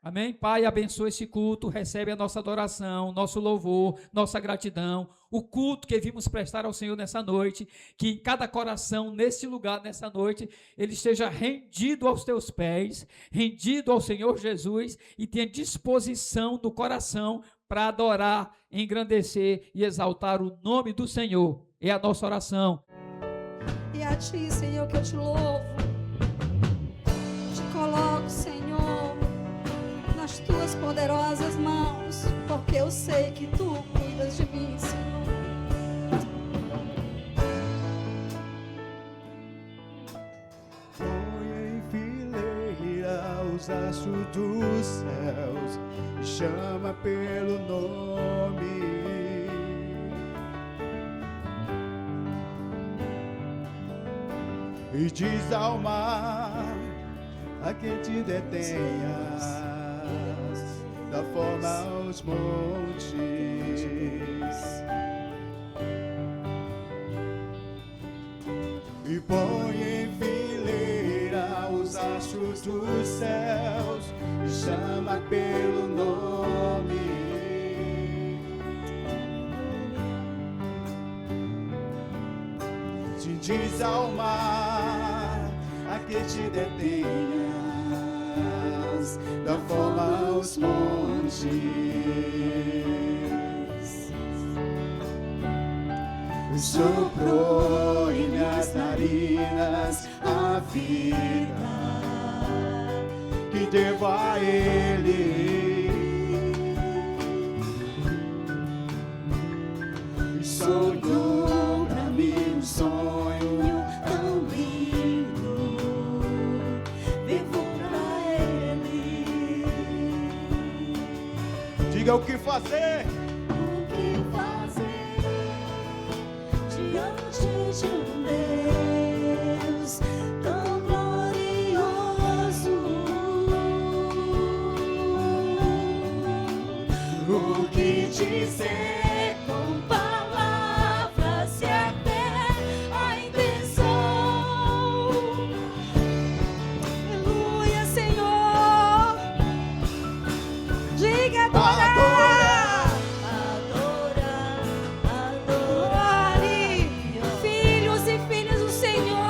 Amém? Pai, abençoa esse culto, recebe a nossa adoração, nosso louvor, nossa gratidão, o culto que vimos prestar ao Senhor nessa noite, que cada coração nesse lugar, nessa noite, ele esteja rendido aos teus pés, rendido ao Senhor Jesus e tenha disposição do coração para adorar, engrandecer e exaltar o nome do Senhor. É a nossa oração. E a Ti, Senhor, que eu te louvo, te coloco, Senhor, nas Tuas poderosas mãos, porque eu sei que Tu cuidas de mim, Senhor. Põe em fileira os astros dos céus e chama pelo nome. E diz ao mar a quem te detenhas, dá forma aos montes. E põe em fileira os astros dos céus e chama pelo nome. Te diz ao mar a que te detenhas, dá forma aos montes. Soprou em minhas narinas a vida que devo a Ele. E sonhou pra mim um sonho tão lindo, vivo pra Ele. Diga o que fazer. De um Deus tão glorioso, O que dizer com palavras se até a intenção. Aleluia, Senhor. Diga adorar. Adore, filhos e filhas do Senhor.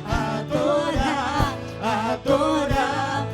adorar, adorar,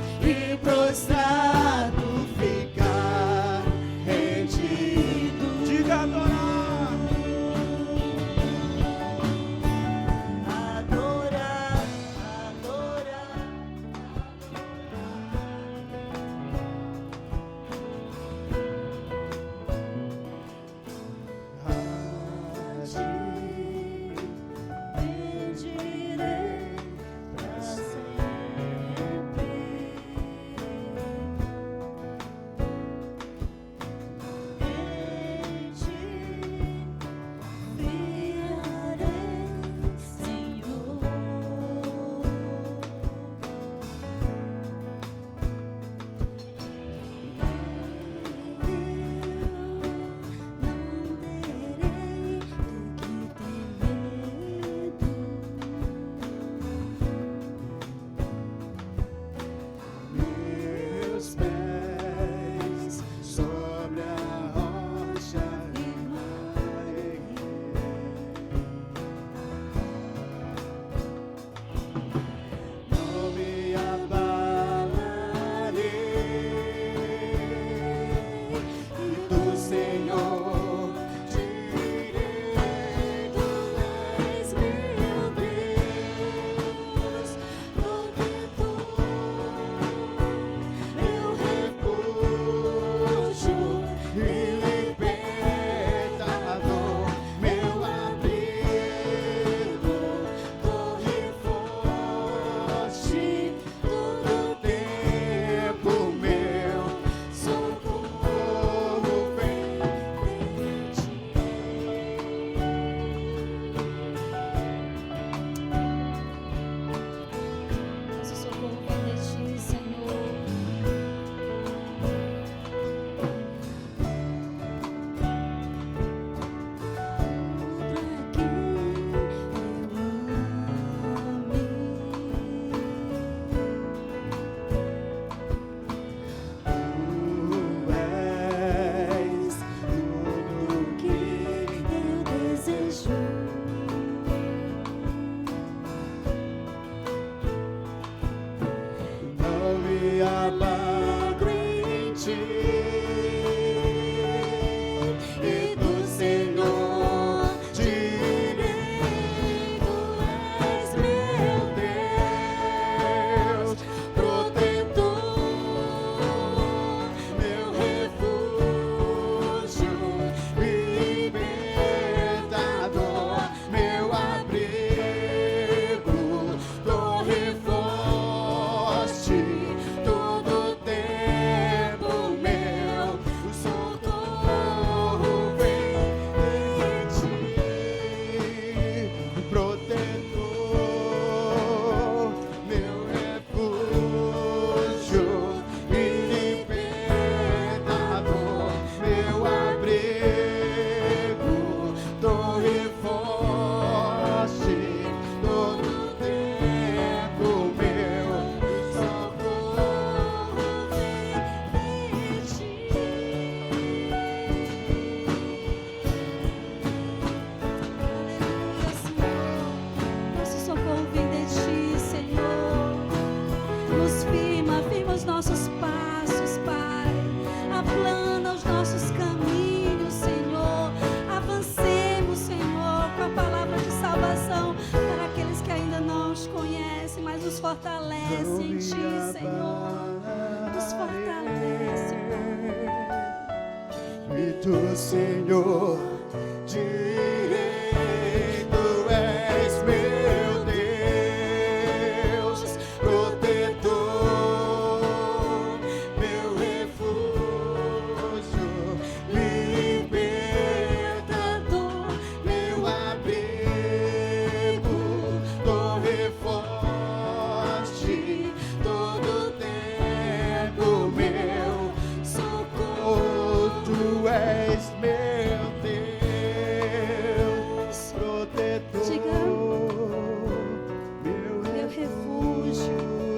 abrigo em ti, e do Senhor direi: Tu és meu Deus, protetor, meu refúgio, libertador, meu abrigo, torre forte, todo tempo meu, o socorro vem de ti, protetor, meu refúgio e libertador, meu abrigo, torre forte, todo tempo meu, socorro vem de ti. Aleluia, Senhor. Nosso socorro vem de ti, Senhor. Nos firma os nossos passos, Pai. Aplana os nossos caminhos, Senhor. Avancemos, Senhor, com a palavra de salvação para aqueles que ainda não os conhecem, mas nos fortalece em ti, Senhor. Nos fortalece, Pai. E do Senhor direi: Tu és meu Deus, protetor, meu refúgio, libertador, meu abrigo, torre forte, todo tempo meu, socorro, Tu és meu Deus, protetor, Diga, meu meu refúgio.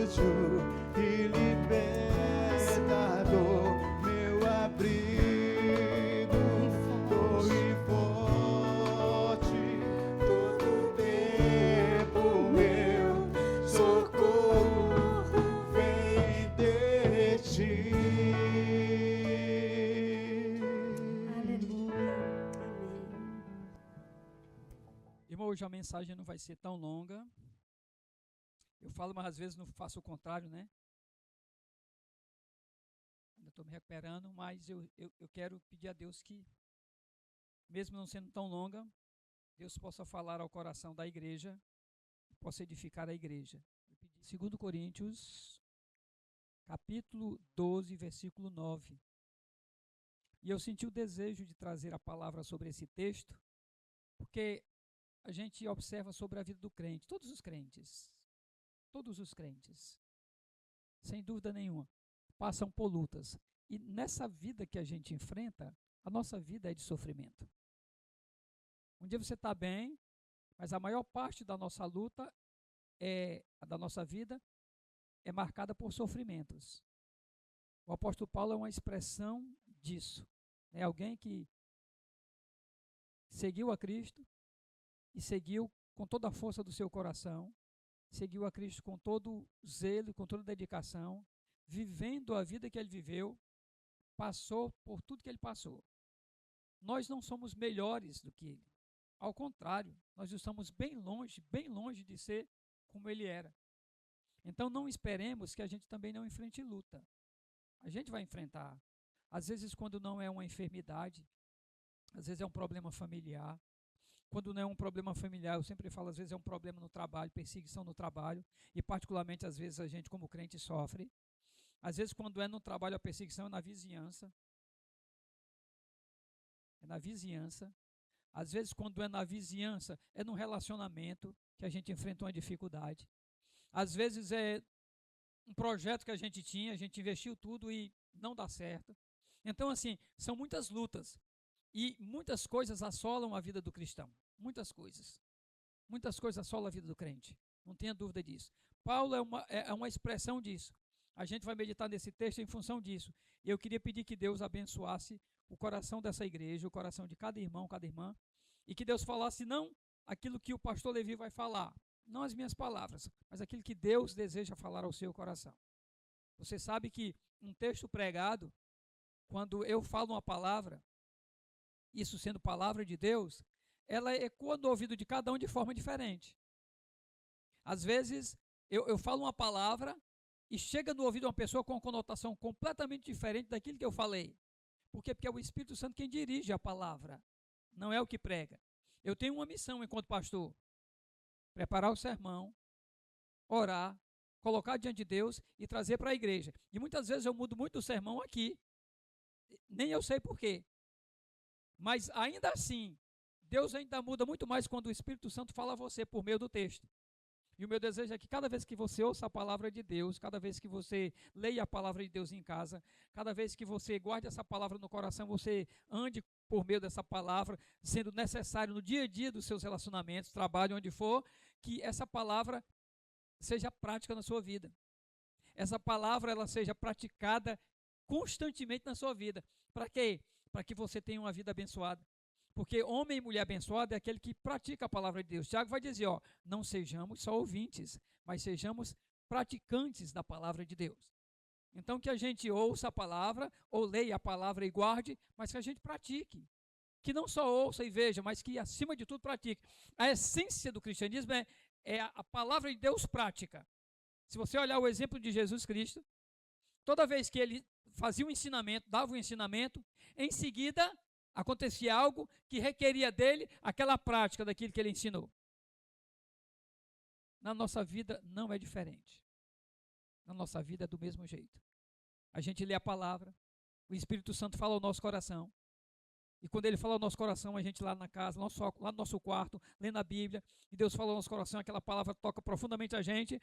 refúgio e libertador, meu abrigo, torre forte, todo tempo meu, socorro vem de ti. Aleluia. Amém. Irmão, hoje a mensagem não vai ser tão longa. Eu falo, mas às vezes não faço o contrário, né? Ainda estou me recuperando, mas eu quero pedir a Deus que, mesmo não sendo tão longa, Deus possa falar ao coração da igreja, possa edificar a igreja. 2 Coríntios, capítulo 12, versículo 9. E eu senti o desejo de trazer a palavra sobre esse texto, porque a gente observa sobre a vida do crente, todos os crentes, sem dúvida nenhuma, passam por lutas. E nessa vida que a gente enfrenta, a nossa vida é de sofrimento. Um dia você está bem, mas a maior parte da nossa luta, da nossa vida, é marcada por sofrimentos. O apóstolo Paulo é uma expressão disso. É alguém que seguiu a Cristo e seguiu com toda a força do seu coração, seguiu a Cristo com todo zelo, com toda dedicação, vivendo a vida que ele viveu, passou por tudo que ele passou. Nós não somos melhores do que ele. Ao contrário, nós estamos bem longe de ser como ele era. Então não esperemos que a gente também não enfrente luta. A gente vai enfrentar. Às vezes, quando não é uma enfermidade, às vezes é um problema familiar. Quando não é um problema familiar, eu sempre falo, às vezes é um problema no trabalho, perseguição no trabalho, e particularmente, às vezes, a gente como crente sofre. Às vezes, quando é no trabalho, a perseguição é na vizinhança. Às vezes, quando é na vizinhança, é no relacionamento que a gente enfrenta uma dificuldade. Às vezes, é um projeto que a gente tinha, a gente investiu tudo e não dá certo. Então, assim, são muitas lutas. E muitas coisas assolam a vida do cristão. Muitas coisas assolam a vida do crente. Não tenha dúvida disso. Paulo é uma expressão disso. A gente vai meditar nesse texto em função disso. Eu queria pedir que Deus abençoasse o coração dessa igreja, o coração de cada irmão, cada irmã, e que Deus falasse não aquilo que o pastor Levi vai falar, não as minhas palavras, mas aquilo que Deus deseja falar ao seu coração. Você sabe que um texto pregado, quando eu falo uma palavra, isso sendo palavra de Deus, ela ecoa no ouvido de cada um de forma diferente. Às vezes, eu falo uma palavra e chega no ouvido de uma pessoa com uma conotação completamente diferente daquilo que eu falei. Por quê? Porque é o Espírito Santo quem dirige a palavra, não é o que prega. Eu tenho uma missão enquanto pastor: preparar o sermão, orar, colocar diante de Deus e trazer para a igreja. E muitas vezes eu mudo muito o sermão aqui, nem eu sei por quê. Mas ainda assim, Deus ainda muda muito mais quando o Espírito Santo fala a você por meio do texto. E o meu desejo é que cada vez que você ouça a palavra de Deus, cada vez que você leia a palavra de Deus em casa, cada vez que você guarde essa palavra no coração, você ande por meio dessa palavra, sendo necessário no dia a dia dos seus relacionamentos, trabalho, onde for, que essa palavra seja prática na sua vida. Essa palavra ela seja praticada constantemente na sua vida. Para quê? Para que você tenha uma vida abençoada. Porque homem e mulher abençoado é aquele que pratica a palavra de Deus. Tiago vai dizer, não sejamos só ouvintes, mas sejamos praticantes da palavra de Deus. Então que a gente ouça a palavra, ou leia a palavra e guarde, mas que a gente pratique. Que não só ouça e veja, mas que acima de tudo pratique. A essência do cristianismo é a palavra de Deus prática. Se você olhar o exemplo de Jesus Cristo, toda vez que ele fazia um ensinamento, dava um ensinamento, em seguida acontecia algo que requeria dele aquela prática daquilo que ele ensinou. Na nossa vida não é diferente. Na nossa vida é do mesmo jeito. A gente lê a palavra, o Espírito Santo fala ao nosso coração. E quando ele fala ao nosso coração, a gente lá na casa, lá no nosso quarto, lendo a Bíblia, e Deus fala ao nosso coração, aquela palavra toca profundamente a gente.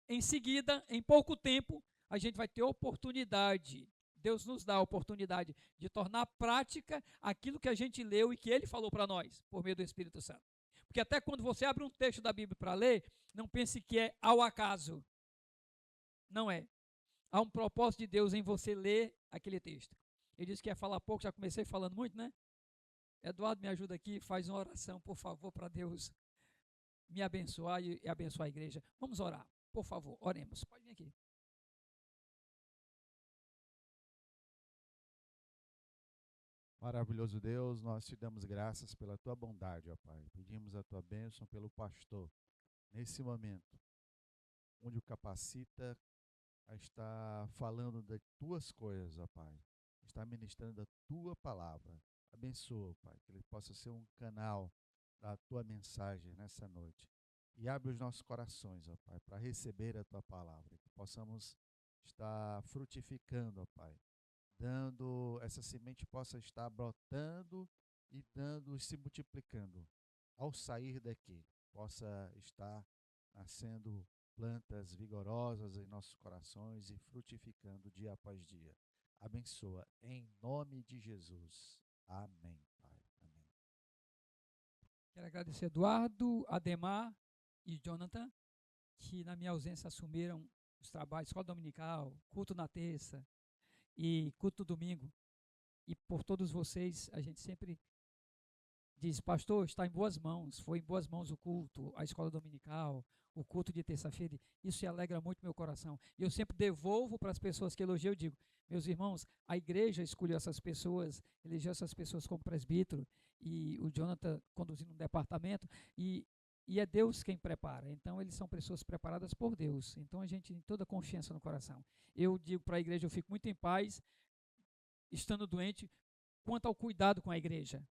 Em seguida, em pouco tempo, a gente vai ter oportunidade. Deus nos dá a oportunidade de tornar prática aquilo que a gente leu e que Ele falou para nós, por meio do Espírito Santo. Porque até quando você abre um texto da Bíblia para ler, não pense que é ao acaso. Não é. Há um propósito de Deus em você ler aquele texto. Ele disse que ia falar pouco, já comecei falando muito, né? Eduardo, me ajuda aqui, faz uma oração, por favor, para Deus me abençoar e abençoar a igreja. Vamos orar, por favor, oremos. Pode vir aqui. Maravilhoso Deus, nós te damos graças pela tua bondade, ó Pai. Pedimos a tua bênção pelo pastor, nesse momento, onde o capacita a estar falando das tuas coisas, ó Pai. Está ministrando a tua palavra. Abençoa, Pai, que ele possa ser um canal da tua mensagem nessa noite. E abre os nossos corações, ó Pai, para receber a tua palavra. Que possamos estar frutificando, ó Pai. Dando, essa semente possa estar brotando e dando e se multiplicando. Ao sair daqui, possa estar nascendo plantas vigorosas em nossos corações e frutificando dia após dia. Abençoa, em nome de Jesus. Amém, Pai. Amém. Quero agradecer Eduardo, Ademar e Jonathan, que na minha ausência assumiram os trabalhos, escola dominical, culto na terça e culto no domingo. E por todos vocês, a gente sempre diz, pastor, está em boas mãos, foi em boas mãos o culto, a escola dominical, o culto de terça-feira. Isso alegra muito meu coração. E eu sempre devolvo para as pessoas que elogiam, eu digo, meus irmãos, a igreja escolheu essas pessoas, elegeu essas pessoas como presbítero, e o Jonathan conduzindo um departamento, e é Deus quem prepara. Então, eles são pessoas preparadas por Deus. Então, a gente tem toda a confiança no coração. Eu digo para a igreja, eu fico muito em paz, estando doente, quanto ao cuidado com a igreja.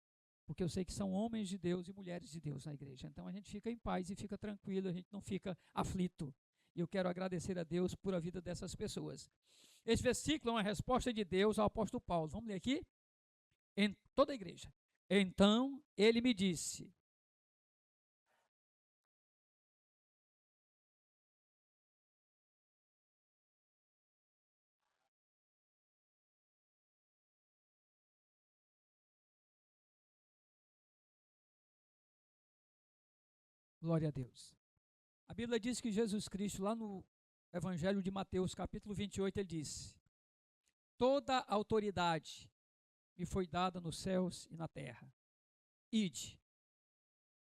Porque eu sei que são homens de Deus e mulheres de Deus na igreja. Então, a gente fica em paz e fica tranquilo, a gente não fica aflito. E eu quero agradecer a Deus por a vida dessas pessoas. Esse versículo é uma resposta de Deus ao apóstolo Paulo. Vamos ler aqui? Em toda a igreja. Então, ele me disse... Glória a Deus. A Bíblia diz que Jesus Cristo, lá no Evangelho de Mateus, capítulo 28, ele disse: toda autoridade me foi dada nos céus e na terra. Ide.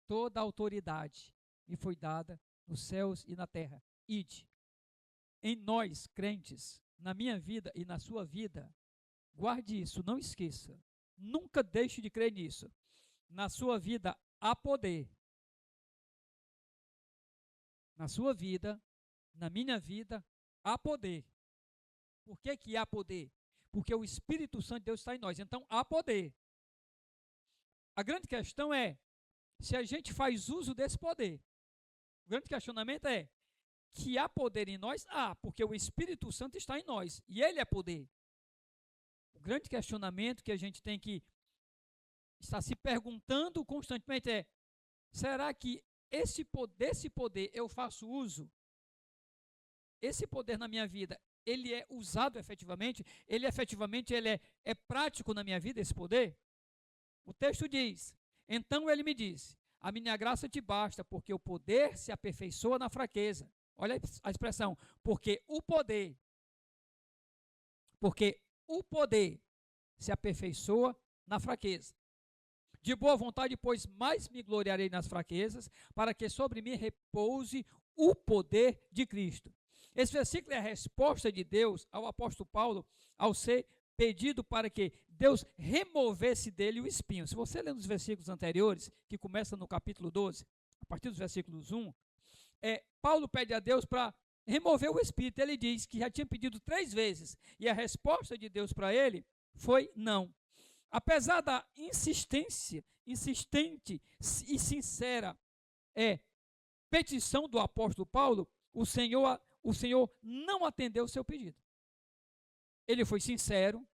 Toda autoridade me foi dada nos céus e na terra. Ide. Em nós, crentes, na minha vida e na sua vida, guarde isso, não esqueça. Nunca deixe de crer nisso. Na sua vida há poder. Na sua vida, na minha vida, há poder. Por que que há poder? Porque o Espírito Santo de Deus está em nós. Então, há poder. A grande questão é se a gente faz uso desse poder. O grande questionamento é que há poder em nós? Há, porque o Espírito Santo está em nós. E ele é poder. O grande questionamento que a gente tem que estar se perguntando constantemente é: será que esse poder eu faço uso? Esse poder na minha vida, ele é usado efetivamente? Ele é prático na minha vida, esse poder? O texto diz: então ele me disse, a minha graça te basta, porque o poder se aperfeiçoa na fraqueza. Olha a expressão, porque o poder se aperfeiçoa na fraqueza. De boa vontade, pois, mais me gloriarei nas fraquezas, para que sobre mim repouse o poder de Cristo. Esse versículo é a resposta de Deus ao apóstolo Paulo, ao ser pedido para que Deus removesse dele o espinho. Se você ler nos versículos anteriores, que começa no capítulo 12, a partir dos versículos 1, Paulo pede a Deus para remover o espírito. Ele diz que já tinha pedido 3 vezes, e a resposta de Deus para ele foi não. Apesar da insistente e sincera petição do apóstolo Paulo, o Senhor não atendeu o seu pedido. Ele foi sincero,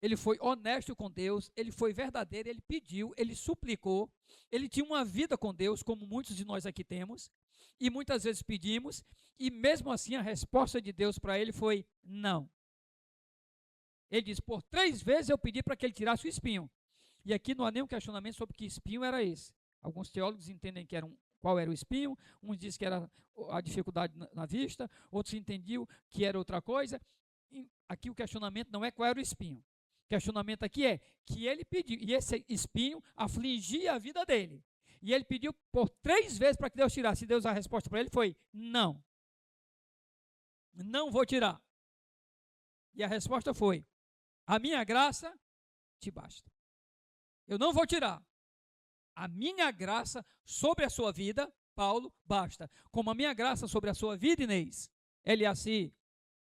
ele foi honesto com Deus, ele foi verdadeiro, ele pediu, ele suplicou, ele tinha uma vida com Deus, como muitos de nós aqui temos, e muitas vezes pedimos, e mesmo assim a resposta de Deus para ele foi não. Ele diz: por 3 vezes eu pedi para que ele tirasse o espinho. E aqui não há nenhum questionamento sobre que espinho era esse. Alguns teólogos entendem que qual era o espinho, uns dizem que era a dificuldade na vista, outros entendiam que era outra coisa. E aqui o questionamento não é qual era o espinho. O questionamento aqui é que ele pediu, e esse espinho afligia a vida dele. E ele pediu por 3 vezes para que Deus tirasse. E Deus, a resposta para ele foi: não. Não vou tirar. E a resposta foi: a minha graça te basta. Eu não vou tirar. A minha graça sobre a sua vida, Paulo, basta. Como a minha graça sobre a sua vida, Inês, Eliaci,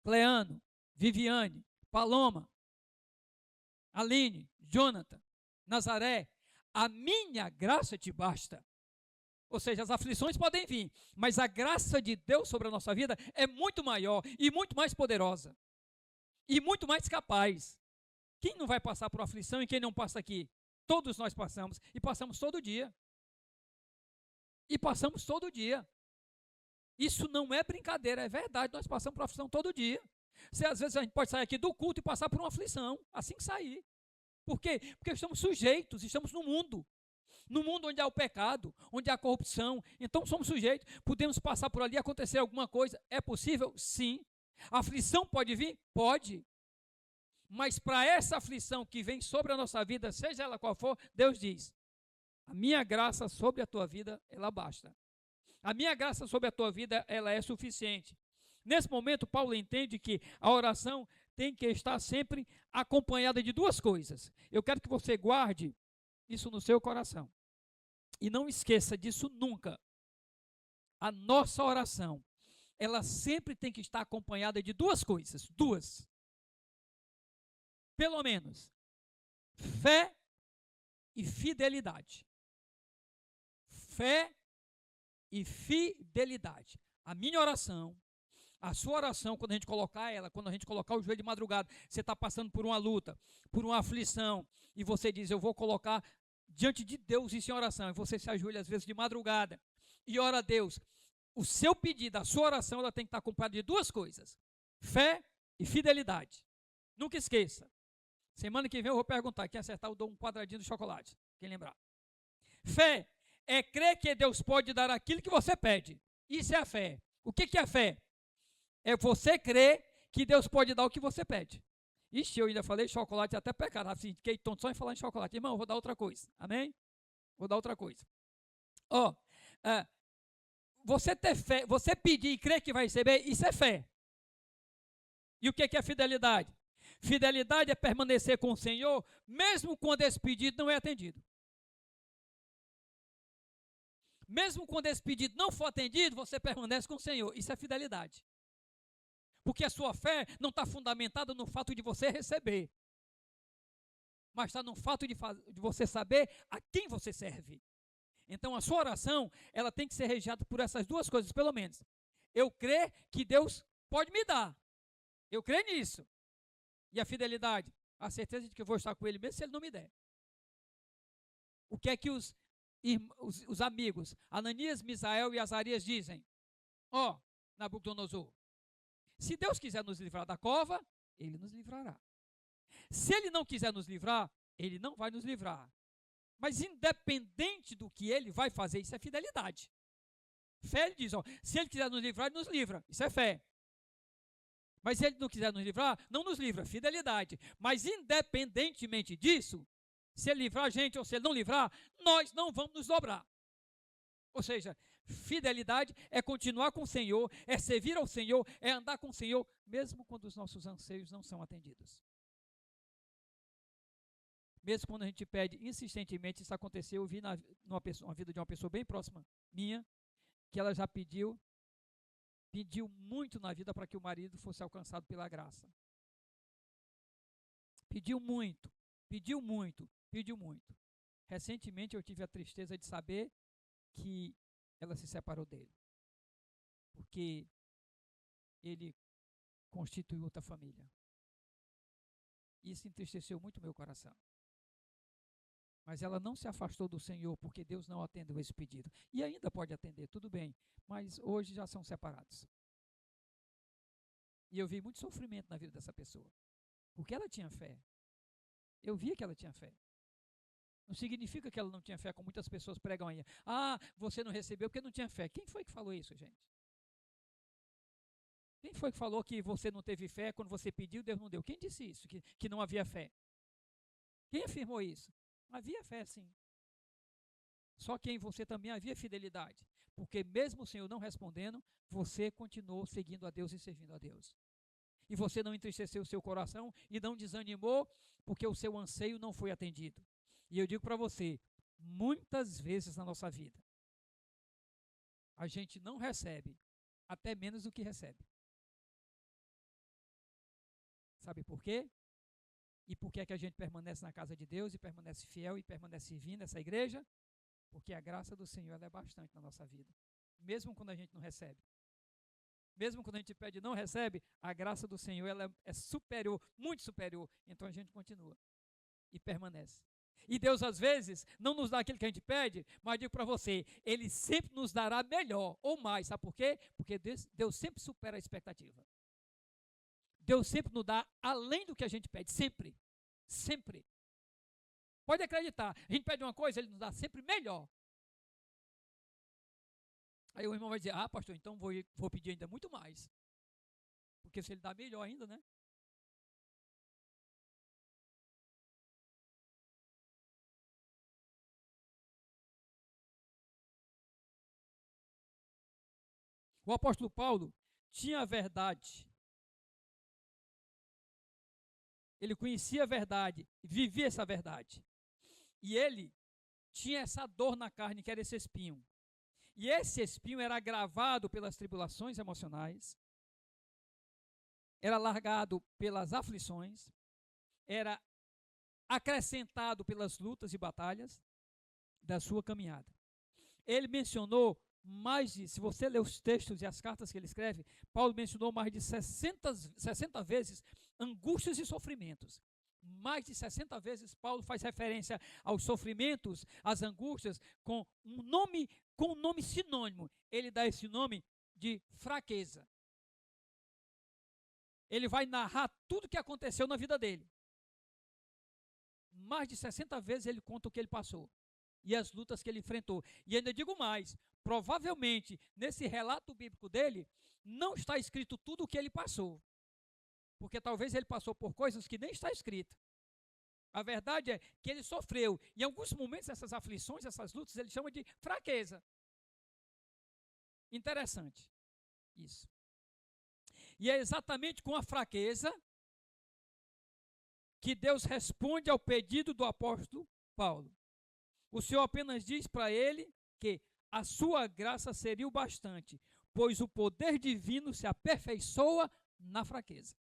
Cleano, Viviane, Paloma, Aline, Jonathan, Nazaré, a minha graça te basta. Ou seja, as aflições podem vir, mas a graça de Deus sobre a nossa vida é muito maior e muito mais poderosa. E muito mais capaz. Quem não vai passar por aflição e quem não passa aqui? Todos nós passamos, e passamos todo dia. E passamos todo dia. Isso não é brincadeira, é verdade, nós passamos por aflição todo dia. Às vezes a gente pode sair aqui do culto e passar por uma aflição, assim que sair. Por quê? Porque estamos sujeitos, estamos no mundo onde há o pecado, onde há a corrupção, então somos sujeitos, podemos passar por ali, acontecer alguma coisa, é possível? Sim. A aflição pode vir? Pode. Mas para essa aflição que vem sobre a nossa vida, seja ela qual for, Deus diz: a minha graça sobre a tua vida, ela basta. A minha graça sobre a tua vida, ela é suficiente. Nesse momento, Paulo entende que a oração tem que estar sempre acompanhada de 2 coisas. Eu quero que você guarde isso no seu coração. E não esqueça disso nunca. A nossa oração, ela sempre tem que estar acompanhada de 2 coisas. 2. Pelo menos, fé e fidelidade. Fé e fidelidade. A minha oração, a sua oração, quando a gente colocar ela, quando a gente colocar o joelho de madrugada, você está passando por uma luta, por uma aflição, e você diz: eu vou colocar diante de Deus isso em oração, e você se ajoelha às vezes de madrugada, e ora a Deus. O seu pedido, a sua oração, ela tem que estar acompanhada de 2 coisas: fé e fidelidade. Nunca esqueça. Semana que vem eu vou perguntar, quem acertar eu dou um quadradinho de chocolate, quem lembrar. Fé é crer que Deus pode dar aquilo que você pede. Isso é a fé. O que é a fé? É você crer que Deus pode dar o que você pede. Ixi, eu ainda falei chocolate até pecado, assim, fiquei tonto só em falar em chocolate. Irmão, eu vou dar outra coisa, amém? Vou dar outra coisa. Você ter fé, você pedir e crer que vai receber, isso é fé. E o que é fidelidade? Fidelidade é permanecer com o Senhor, mesmo quando esse pedido não é atendido. Mesmo quando esse pedido não for atendido, você permanece com o Senhor. Isso é fidelidade. Porque a sua fé não está fundamentada no fato de você receber, mas está no fato de você saber a quem você serve. Então a sua oração, ela tem que ser regiada por essas duas coisas, pelo menos. Eu creio que Deus pode me dar. Eu creio nisso. E a fidelidade, a certeza de que eu vou estar com Ele mesmo se Ele não me der. O que é que os amigos, Ananias, Misael e Azarias dizem? Ó, Nabucodonosor, se Deus quiser nos livrar da cova, Ele nos livrará. Se Ele não quiser nos livrar, Ele não vai nos livrar. Mas independente do que Ele vai fazer, isso é fidelidade. Fé, Ele diz, ó, se Ele quiser nos livrar, Ele nos livra. Isso é fé. Mas se Ele não quiser nos livrar, não nos livra. Fidelidade. Mas independentemente disso, se Ele livrar a gente ou se Ele não livrar, nós não vamos nos dobrar. Ou seja, fidelidade é continuar com o Senhor, é servir ao Senhor, é andar com o Senhor, mesmo quando os nossos anseios não são atendidos. Mesmo quando a gente pede insistentemente, isso aconteceu, eu vi na vida de uma pessoa bem próxima minha, que ela já pediu muito na vida para que o marido fosse alcançado pela graça. Pediu muito, pediu muito, pediu muito. Recentemente eu tive a tristeza de saber que ela se separou dele, porque ele constituiu outra família. Isso entristeceu muito meu coração. Mas ela não se afastou do Senhor, porque Deus não atendeu esse pedido. E ainda pode atender, tudo bem, mas hoje já são separados. E eu vi muito sofrimento na vida dessa pessoa, porque ela tinha fé. Eu via que ela tinha fé. Não significa que ela não tinha fé, como muitas pessoas pregam aí. Ah, você não recebeu porque não tinha fé. Quem foi que falou isso, gente? Quem foi que falou que você não teve fé quando você pediu, Deus não deu? Quem disse isso, que não havia fé? Quem afirmou isso? Havia fé, sim. Só que em você também havia fidelidade. Porque mesmo o Senhor não respondendo, você continuou seguindo a Deus e servindo a Deus. E você não entristeceu o seu coração e não desanimou, porque o seu anseio não foi atendido. E eu digo para você, muitas vezes na nossa vida, a gente não recebe, até menos do que recebe. Sabe por quê? E por que é que a gente permanece na casa de Deus e permanece fiel e permanece vindo nessa igreja? Porque a graça do Senhor ela é bastante na nossa vida, mesmo quando a gente não recebe. Mesmo quando a gente pede e não recebe, a graça do Senhor ela é superior, muito superior. Então a gente continua e permanece. E Deus às vezes não nos dá aquilo que a gente pede, mas digo para você, Ele sempre nos dará melhor ou mais. Sabe por quê? Porque Deus sempre supera a expectativa. Deus sempre nos dá além do que a gente pede, sempre, sempre. Pode acreditar, a gente pede uma coisa, Ele nos dá sempre melhor. Aí o irmão vai dizer, pastor, então vou pedir ainda muito mais. Porque se Ele dá melhor ainda, né? O apóstolo Paulo tinha a verdade. Ele conhecia a verdade, vivia essa verdade. E ele tinha essa dor na carne, que era esse espinho. E esse espinho era agravado pelas tribulações emocionais, era largado pelas aflições, era acrescentado pelas lutas e batalhas da sua caminhada. Ele mencionou se você ler os textos e as cartas que ele escreve, Paulo mencionou mais de 60 vezes angústias e sofrimentos. Mais de 60 vezes Paulo faz referência aos sofrimentos, às angústias, com um nome sinônimo. Ele dá esse nome de fraqueza. Ele vai narrar tudo o que aconteceu na vida dele. Mais de 60 vezes ele conta o que ele passou e as lutas que ele enfrentou. E ainda digo mais, provavelmente nesse relato bíblico dele não está escrito tudo o que ele passou. Porque talvez ele passou por coisas que nem está escrito. A verdade é que ele sofreu. E em alguns momentos essas aflições, essas lutas, ele chama de fraqueza. Interessante isso. E é exatamente com a fraqueza que Deus responde ao pedido do apóstolo Paulo. O Senhor apenas diz para ele que a sua graça seria o bastante, pois o poder divino se aperfeiçoa na fraqueza.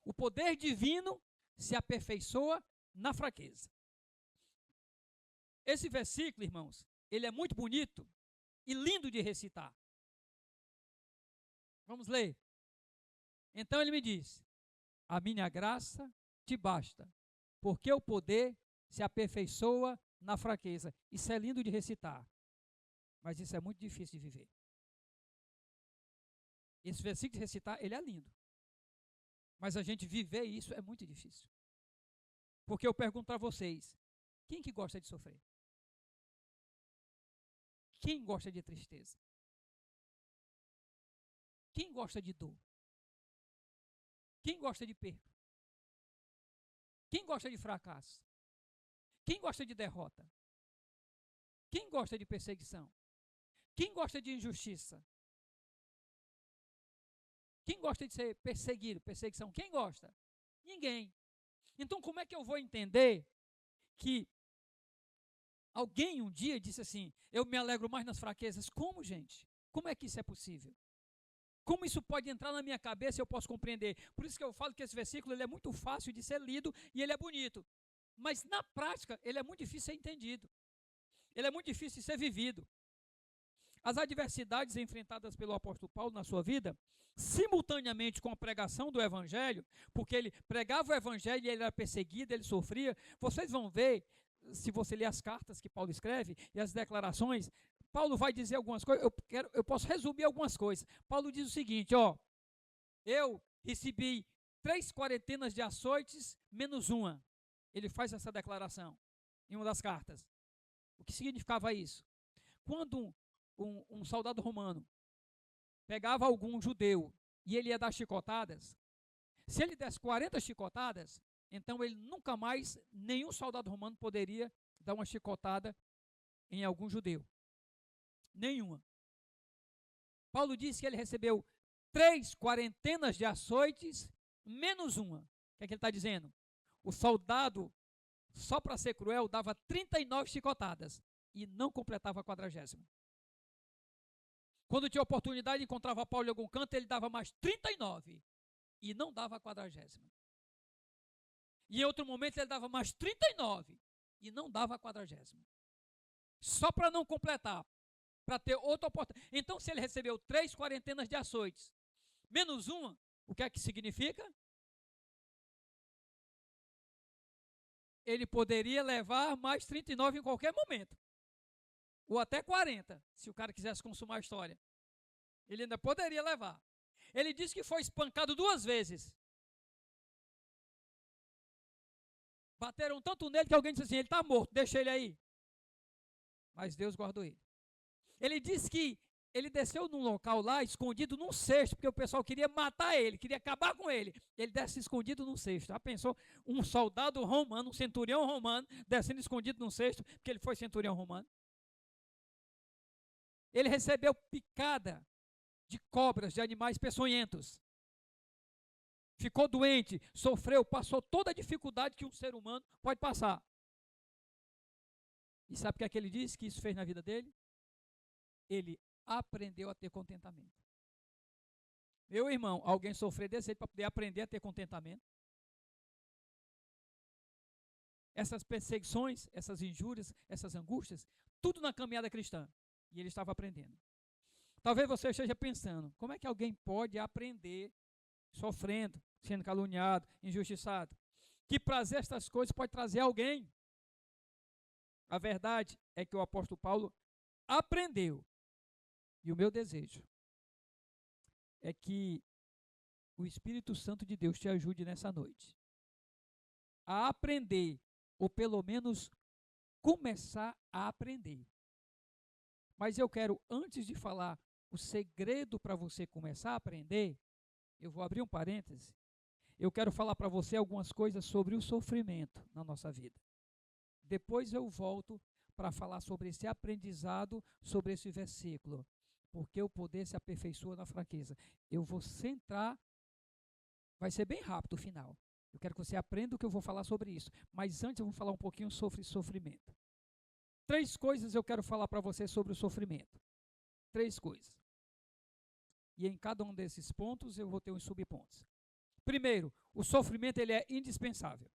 O poder divino se aperfeiçoa na fraqueza. Esse versículo, irmãos, ele é muito bonito e lindo de recitar. Vamos ler. Então ele me diz: a minha graça te basta, porque o poder se aperfeiçoa na fraqueza. Isso é lindo de recitar, mas isso é muito difícil de viver. Esse versículo de recitar, ele é lindo, mas a gente viver isso é muito difícil. Porque eu pergunto para vocês, quem que gosta de sofrer? Quem gosta de tristeza? Quem gosta de dor? Quem gosta de perda? Quem gosta de fracasso? Quem gosta de derrota? Quem gosta de perseguição? Quem gosta de injustiça? Quem gosta de ser perseguido? Perseguição. Quem gosta? Ninguém. Então, como é que eu vou entender que alguém um dia disse assim: eu me alegro mais nas fraquezas? Como, gente? Como é que isso é possível? Como isso pode entrar na minha cabeça e eu posso compreender? Por isso que eu falo que esse versículo ele é muito fácil de ser lido e ele é bonito. Mas na prática, ele é muito difícil de ser entendido. Ele é muito difícil de ser vivido. As adversidades enfrentadas pelo apóstolo Paulo na sua vida, simultaneamente com a pregação do evangelho, porque ele pregava o evangelho e ele era perseguido, ele sofria. Vocês vão ver, se você ler as cartas que Paulo escreve e as declarações, Paulo vai dizer algumas coisas. Eu posso resumir algumas coisas. Paulo diz o seguinte: eu recebi 3 quarentenas de açoites menos uma. Ele faz essa declaração em uma das cartas. O que significava isso? Quando um soldado romano pegava algum judeu e ele ia dar chicotadas, se ele desse 40 chicotadas, então ele nunca mais, nenhum soldado romano poderia dar uma chicotada em algum judeu. Nenhuma. Paulo disse que ele recebeu 3 quarentenas de açoites menos uma. O que é que ele está dizendo? O soldado, só para ser cruel, dava 39 chicotadas e não completava a 40ª. Quando tinha oportunidade, encontrava Paulo em algum canto, ele dava mais 39 e não dava a 40ª. E em outro momento ele dava mais 39 e não dava a 40ª. Só para não completar, para ter outra oportunidade. Então, se ele recebeu 3 quarentenas de açoites menos uma, o que é que significa? Ele poderia levar mais 39 em qualquer momento. Ou até 40, se o cara quisesse consumar a história. Ele ainda poderia levar. Ele disse que foi espancado 2 vezes. Bateram tanto nele que alguém disse assim: ele está morto, deixa ele aí. Mas Deus guardou ele. Ele disse que ele desceu num local lá, escondido num cesto, porque o pessoal queria matar ele, queria acabar com ele. Ele desce escondido num cesto. Já pensou? Um soldado romano, um centurião romano, descendo escondido num cesto, porque ele foi centurião romano. Ele recebeu picada de cobras, de animais peçonhentos. Ficou doente, sofreu, passou toda a dificuldade que um ser humano pode passar. E sabe o que é que ele disse que isso fez na vida dele? Ele aprendeu a ter contentamento. Meu irmão, alguém sofrer desse jeito para poder aprender a ter contentamento? Essas perseguições, essas injúrias, essas angústias, tudo na caminhada cristã. E ele estava aprendendo. Talvez você esteja pensando: como é que alguém pode aprender sofrendo, sendo caluniado, injustiçado? Que prazer estas coisas pode trazer a alguém? A verdade é que o apóstolo Paulo aprendeu. E o meu desejo é que o Espírito Santo de Deus te ajude nessa noite a aprender, ou pelo menos começar a aprender. Mas eu quero, antes de falar o segredo para você começar a aprender, eu vou abrir um parêntese. Eu quero falar para você algumas coisas sobre o sofrimento na nossa vida. Depois eu volto para falar sobre esse aprendizado, sobre esse versículo. Porque o poder se aperfeiçoa na fraqueza. Eu vou centrar, vai ser bem rápido o final. Eu quero que você aprenda o que eu vou falar sobre isso. Mas antes eu vou falar um pouquinho sobre sofrimento. 3 coisas eu quero falar para você sobre o sofrimento. 3 coisas. E em cada um desses pontos eu vou ter uns subpontos. Primeiro, o sofrimento ele é indispensável.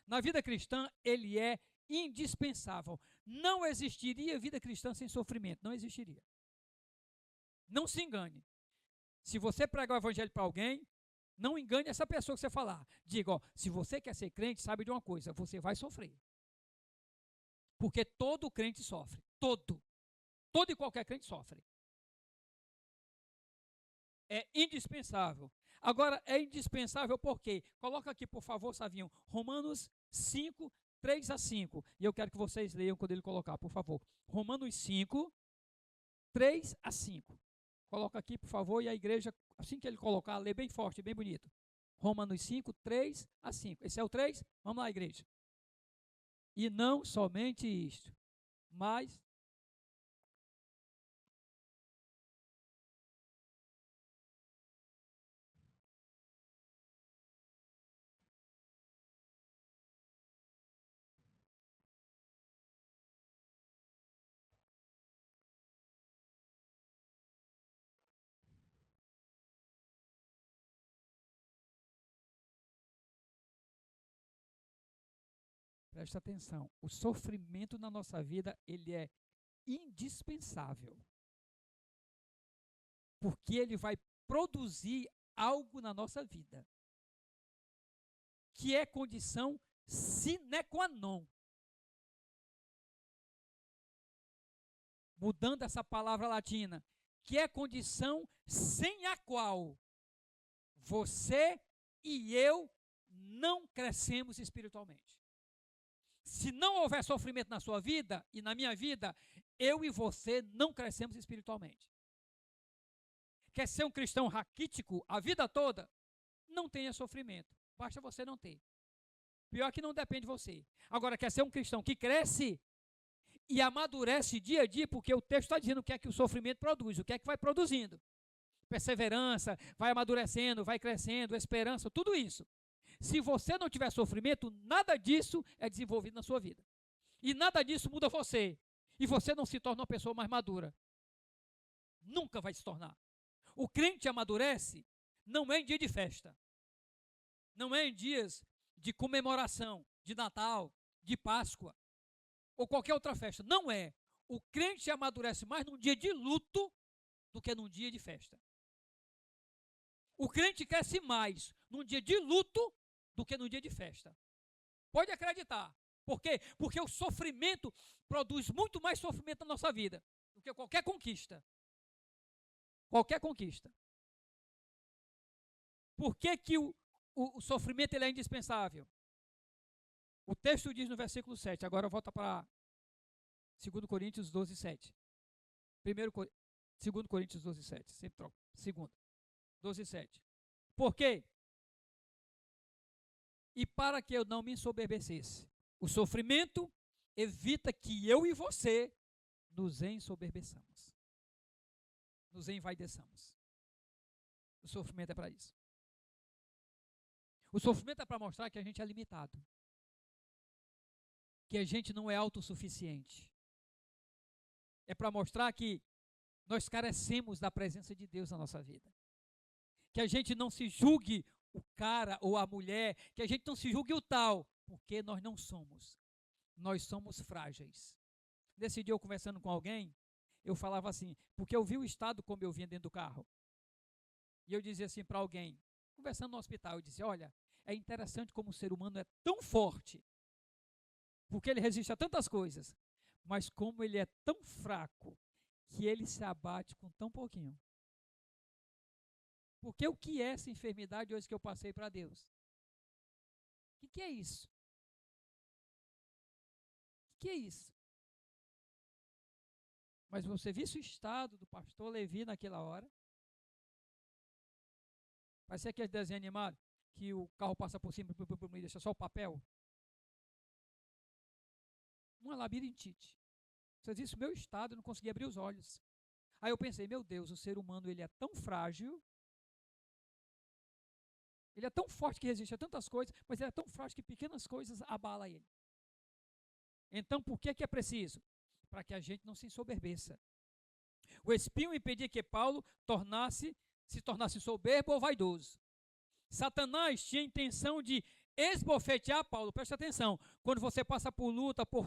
Na vida cristã, ele é indispensável. Não existiria vida cristã sem sofrimento. Não existiria. Não se engane. Se você pregar o evangelho para alguém, não engane essa pessoa que você falar. Diga, ó, se você quer ser crente, sabe de uma coisa, você vai sofrer. Porque todo crente sofre. Todo. Todo e qualquer crente sofre. É indispensável. Agora, é indispensável por quê? Coloca aqui, por favor, Savinho, Romanos 5, 3 a 5. E eu quero que vocês leiam quando ele colocar, por favor. Romanos 5, 3 a 5. Coloca aqui, por favor, e a igreja, assim que ele colocar, lê bem forte, bem bonito. Romanos 5, 3 a 5. Esse é o 3? Vamos lá, igreja. E não somente isto, mas... Presta atenção, o sofrimento na nossa vida, ele é indispensável. Porque ele vai produzir algo na nossa vida. Que é condição sine qua non. Mudando essa palavra latina. Que é condição sem a qual você e eu não crescemos espiritualmente. Se não houver sofrimento na sua vida e na minha vida, eu e você não crescemos espiritualmente. Quer ser um cristão raquítico a vida toda? Não tenha sofrimento. Basta você não ter. Pior que não depende de você. Agora, quer ser um cristão que cresce e amadurece dia a dia, porque o texto está dizendo o que é que o sofrimento produz, o que é que vai produzindo. Perseverança, vai amadurecendo, vai crescendo, esperança, tudo isso. Se você não tiver sofrimento, nada disso é desenvolvido na sua vida. E nada disso muda você. E você não se torna uma pessoa mais madura. Nunca vai se tornar. O crente amadurece não é em dia de festa. Não é em dias de comemoração, de Natal, de Páscoa, ou qualquer outra festa. Não é. O crente amadurece mais num dia de luto do que num dia de festa. O crente cresce mais num dia de luto do que no dia de festa. Pode acreditar. Por quê? Porque o sofrimento produz muito mais sofrimento na nossa vida do que qualquer conquista. Qualquer conquista. Por que que o sofrimento ele é indispensável? O texto diz no versículo 7. Agora volta para 2 Coríntios 12, 7. 2 Coríntios 12, 7. Sempre troca. 2. 12, 7. Por quê? E para que eu não me ensoberbecesse. O sofrimento evita que eu e você nos ensoberbeçamos. Nos envaideçamos. O sofrimento é para isso. O sofrimento é para mostrar que a gente é limitado. Que a gente não é autossuficiente. É para mostrar que nós carecemos da presença de Deus na nossa vida. Que a gente não se julgue o cara ou a mulher, que a gente não se julgue o tal, porque nós não somos. Nós somos frágeis. Nesse dia eu conversando com alguém, eu falava assim, porque eu vi o estado como eu vinha dentro do carro. E eu dizia assim para alguém, conversando no hospital, eu disse, olha, é interessante como o ser humano é tão forte, porque ele resiste a tantas coisas, mas como ele é tão fraco, que ele se abate com tão pouquinho. Porque o que é essa enfermidade hoje que eu passei para Deus? O que é isso? O que é isso? Mas você viu o estado do pastor Levi naquela hora? Parece aquele desenho animado que o carro passa por cima e deixa só o papel. Uma labirintite. Você disse o meu estado, eu não conseguia abrir os olhos. Aí eu pensei, meu Deus, o ser humano ele é tão frágil, ele é tão forte que resiste a tantas coisas, mas ele é tão frágil que pequenas coisas abalam ele. Então, por que é preciso? Para que a gente não se ensoberbeça. O espinho impedia que Paulo se tornasse soberbo ou vaidoso. Satanás tinha a intenção de esbofetear Paulo, presta atenção, quando você passa por luta, por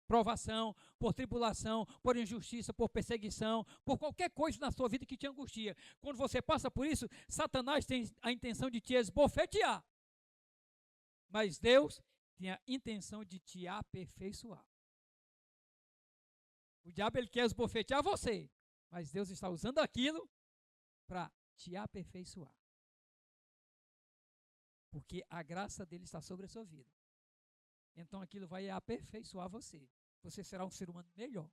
provação, por tribulação, por injustiça, por perseguição, por qualquer coisa na sua vida que te angustia. Quando você passa por isso, Satanás tem a intenção de te esbofetear. Mas Deus tem a intenção de te aperfeiçoar. O diabo ele quer esbofetear você, mas Deus está usando aquilo para te aperfeiçoar. Porque a graça dele está sobre a sua vida. Então aquilo vai aperfeiçoar você. Você será um ser humano melhor.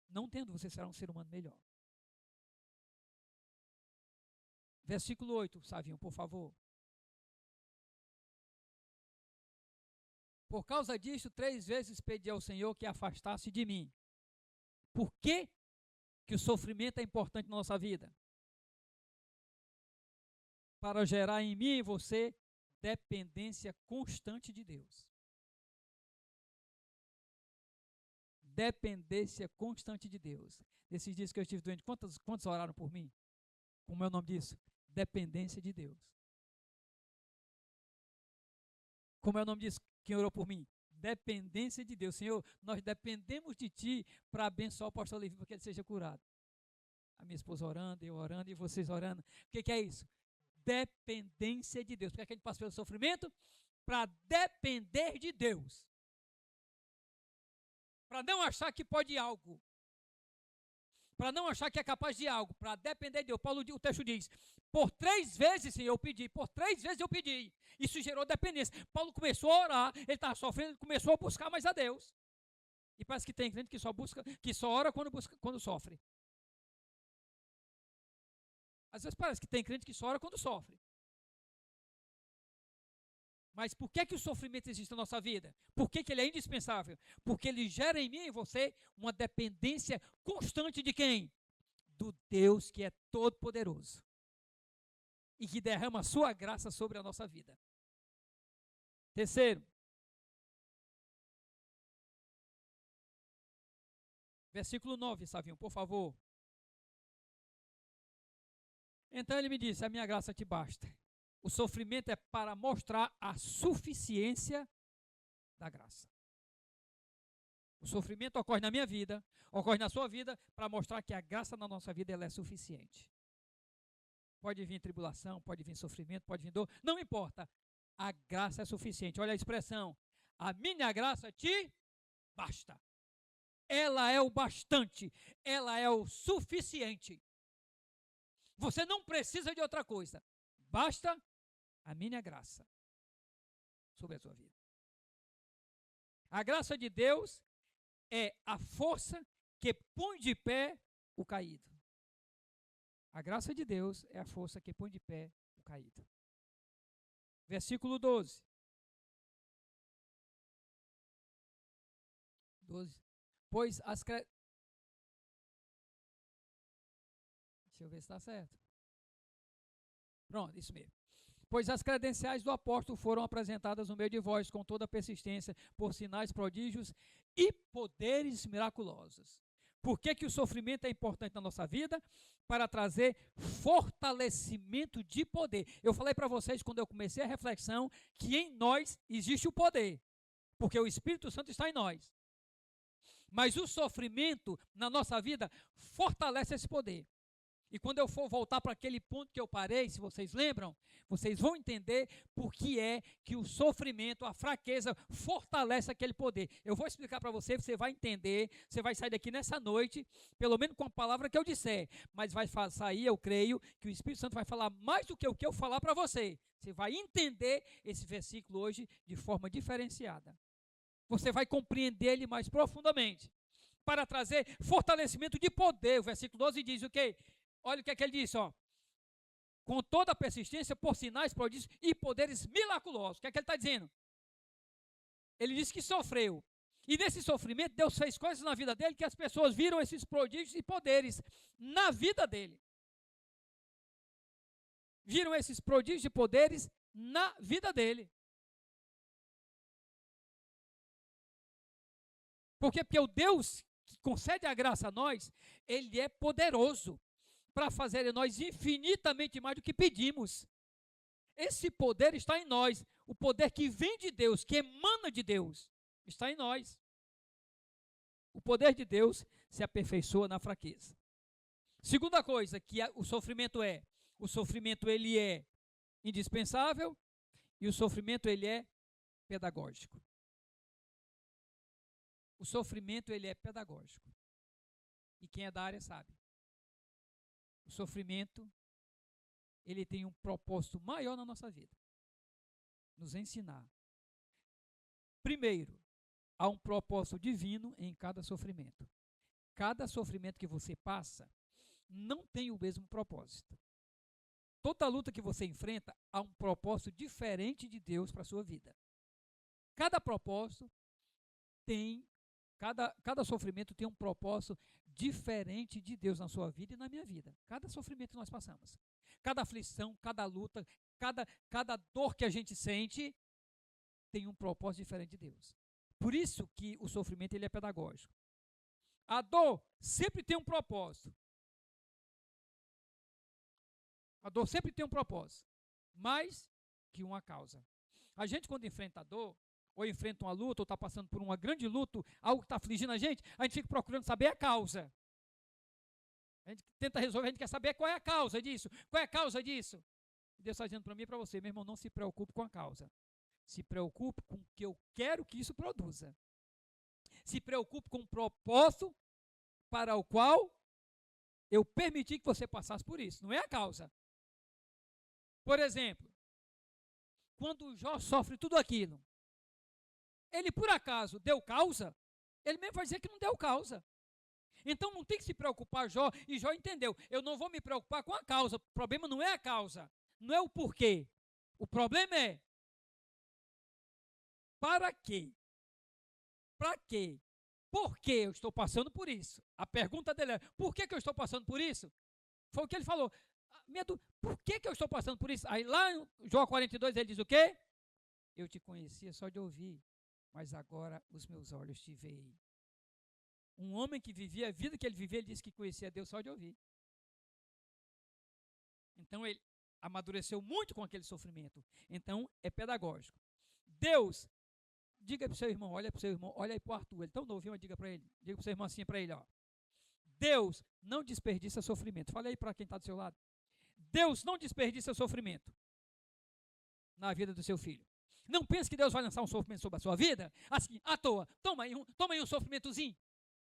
Não tendo, você será um ser humano melhor. Versículo 8, Savinho, por favor. Por causa disso, 3 vezes pedi ao Senhor que afastasse de mim. Por que o sofrimento é importante na nossa vida? Para gerar em mim e em você dependência constante de Deus. Dependência constante de Deus. Nesses dias que eu estive doente, quantos oraram por mim? Como é o nome disso? Dependência de Deus. Como é o nome disso? Quem orou por mim? Dependência de Deus. Senhor, nós dependemos de Ti para abençoar o pastor Levi, para que ele seja curado. A minha esposa orando, eu orando e vocês orando. O que é isso? Dependência de Deus. Por que a gente passa pelo sofrimento? Para depender de Deus. Para não achar que pode algo. Para não achar que é capaz de algo. Para depender de Deus. Paulo, o texto diz, por 3 vezes, Senhor, eu pedi. Por 3 vezes eu pedi. Isso gerou dependência. Paulo começou a orar. Ele estava sofrendo, ele começou a buscar mais a Deus. E parece que tem crente que só ora quando sofre. Às vezes parece que tem crente que só ora quando sofre. Mas por que o sofrimento existe na nossa vida? Por que ele é indispensável? Porque ele gera em mim e em você uma dependência constante de quem? Do Deus que é todo-poderoso. E que derrama a sua graça sobre a nossa vida. Terceiro. Versículo 9, Savinho, por favor. Então ele me disse, a minha graça te basta. O sofrimento é para mostrar a suficiência da graça. O sofrimento ocorre na minha vida, ocorre na sua vida, para mostrar que a graça na nossa vida ela é suficiente. Pode vir tribulação, pode vir sofrimento, pode vir dor, não importa. A graça é suficiente. Olha a expressão, a minha graça te basta. Ela é o bastante, ela é o suficiente. Você não precisa de outra coisa. Basta a minha graça sobre a sua vida. A graça de Deus é a força que põe de pé o caído. A graça de Deus é a força que põe de pé o caído. Versículo 12. 12. Pois as Deixa eu ver se está certo. Pronto, isso mesmo. Pois as credenciais do apóstolo foram apresentadas no meio de vós com toda persistência, por sinais, prodígios e poderes miraculosos. Por que o sofrimento é importante na nossa vida? Para trazer fortalecimento de poder. Eu falei para vocês, quando eu comecei a reflexão, que em nós existe o poder, porque o Espírito Santo está em nós. Mas o sofrimento na nossa vida fortalece esse poder. E quando eu for voltar para aquele ponto que eu parei, se vocês lembram, vocês vão entender por que é que o sofrimento, a fraqueza, fortalece aquele poder. Eu vou explicar para você, você vai entender, você vai sair daqui nessa noite, pelo menos com a palavra que eu disser, mas vai sair, eu creio, que o Espírito Santo vai falar mais do que o que eu falar para você. Você vai entender esse versículo hoje de forma diferenciada. Você vai compreender ele mais profundamente. Para trazer fortalecimento de poder. O versículo 12 diz o quê? Olha o que é que ele disse, ó. Com toda a persistência, por sinais, prodígios e poderes miraculosos. O que é que ele está dizendo? Ele disse que sofreu. E nesse sofrimento, Deus fez coisas na vida dele que as pessoas viram esses prodígios e poderes na vida dele. Viram esses prodígios e poderes na vida dele. Por quê? Porque o Deus que concede a graça a nós, ele é poderoso para fazer em nós infinitamente mais do que pedimos. Esse poder está em nós. O poder que vem de Deus, que emana de Deus, está em nós. O poder de Deus se aperfeiçoa na fraqueza. Segunda coisa que o sofrimento é. O sofrimento ele é indispensável e o sofrimento ele é pedagógico. O sofrimento ele é pedagógico. E quem é da área sabe. O sofrimento ele tem um propósito maior na nossa vida. Nos ensinar. Primeiro, há um propósito divino em cada sofrimento. Cada sofrimento que você passa não tem o mesmo propósito. Toda luta que você enfrenta, há um propósito diferente de Deus para a sua vida. Cada propósito tem, cada sofrimento tem um propósito diferente de Deus na sua vida e na minha vida. Cada sofrimento que nós passamos. Cada aflição, cada luta, cada dor que a gente sente, tem um propósito diferente de Deus. Por isso que o sofrimento ele é pedagógico. A dor sempre tem um propósito. A dor sempre tem um propósito, mais que uma causa. A gente, quando enfrenta a dor, ou enfrenta uma luta, ou está passando por uma grande luta, algo que está afligindo a gente fica procurando saber a causa. A gente tenta resolver, a gente quer saber qual é a causa disso. Qual é a causa disso? Deus está dizendo para mim e para você, meu irmão, não se preocupe com a causa. Se preocupe com o que eu quero que isso produza. Se preocupe com o propósito para o qual eu permiti que você passasse por isso. Não é a causa. Por exemplo, quando Jó sofre tudo aquilo, ele por acaso deu causa? Ele mesmo vai dizer que não deu causa. Então não tem que se preocupar Jó, e Jó entendeu, eu não vou me preocupar com a causa, o problema não é a causa, não é o porquê. O problema é, para quê? Para quê? Por que eu estou passando por isso? A pergunta dele é, por que eu estou passando por isso? Foi o que ele falou. Por que eu estou passando por isso? Aí lá em Jó 42 ele diz o quê? Eu te conhecia só de ouvir, mas agora os meus olhos te veem. Um homem que vivia a vida que ele vivia, ele disse que conhecia Deus só de ouvir. Então ele amadureceu muito com aquele sofrimento. Então é pedagógico. Deus, diga para o seu irmão, olha para o seu irmão, olha aí para o Arthur, ele tão novinho, diga para ele, diga para o seu irmão assim para ele, ó. Deus não desperdiça sofrimento. Fala aí para quem está do seu lado. Deus não desperdiça sofrimento na vida do seu filho. Não pense que Deus vai lançar um sofrimento sobre a sua vida, assim, à toa. Toma aí um sofrimentozinho.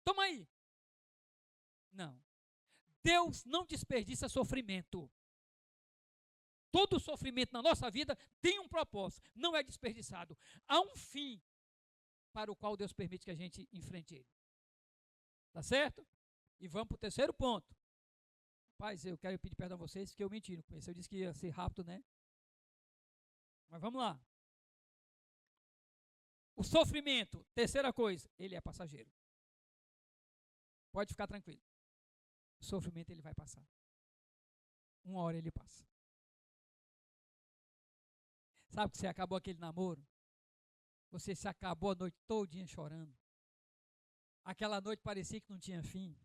Toma aí. Não. Deus não desperdiça sofrimento. Todo sofrimento na nossa vida tem um propósito, não é desperdiçado. Há um fim para o qual Deus permite que a gente enfrente ele. Tá certo? E vamos para o terceiro ponto. Rapaz, eu quero pedir perdão a vocês, que eu menti no começo. Eu disse que ia ser rápido, né? Mas vamos lá. O sofrimento, terceira coisa, ele é passageiro. Pode ficar tranquilo. O sofrimento ele vai passar. Uma hora ele passa. Sabe que você acabou aquele namoro? Você se acabou a noite todinha chorando. Aquela noite parecia que não tinha fim.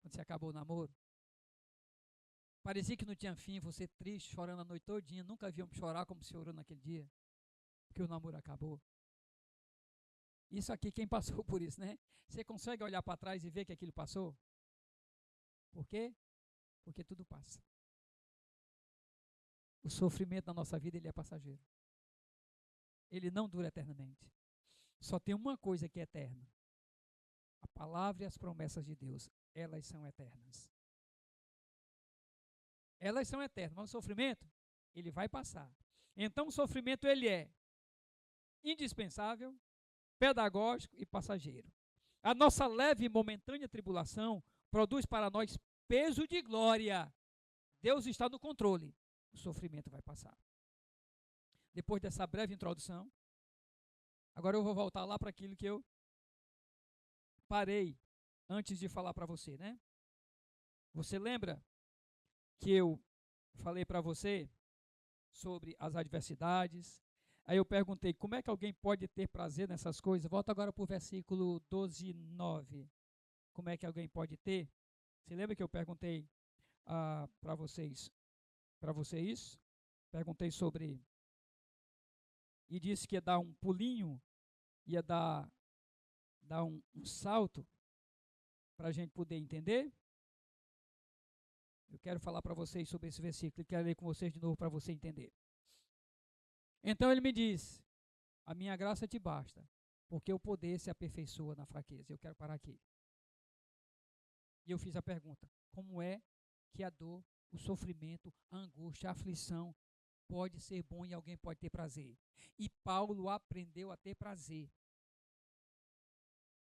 Quando você acabou o namoro. Parecia que não tinha fim, você triste, chorando a noite todinha. Nunca viu chorar como você chorou naquele dia. Porque o namoro acabou. Isso aqui, quem passou por isso, né? Você consegue olhar para trás e ver que aquilo passou? Por quê? Porque tudo passa. O sofrimento da nossa vida, ele é passageiro. Ele não dura eternamente. Só tem uma coisa que é eterna. A palavra e as promessas de Deus, elas são eternas. Elas são eternas, mas o sofrimento, ele vai passar. Então o sofrimento, ele é indispensável, pedagógico e passageiro. A nossa leve e momentânea tribulação produz para nós peso de glória. Deus está no controle. O sofrimento vai passar. Depois dessa breve introdução, Agora eu vou voltar lá para aquilo que eu parei antes de falar para você, né? Você lembra que eu falei para você sobre as adversidades? Aí eu perguntei, como é que alguém pode ter prazer nessas coisas? Volta agora para o versículo 12, 9. Como é que alguém pode ter? Você lembra que eu perguntei para vocês isso? Perguntei sobre... E disse que ia dar um pulinho, ia dar um salto para a gente poder entender. Eu quero falar para vocês sobre esse versículo e quero ler com vocês de novo para você entender. Então ele me diz, a minha graça te basta, porque o poder se aperfeiçoa na fraqueza. Eu quero parar aqui. E eu fiz a pergunta, como é que a dor, o sofrimento, a angústia, a aflição pode ser bom e alguém pode ter prazer? E Paulo aprendeu a ter prazer.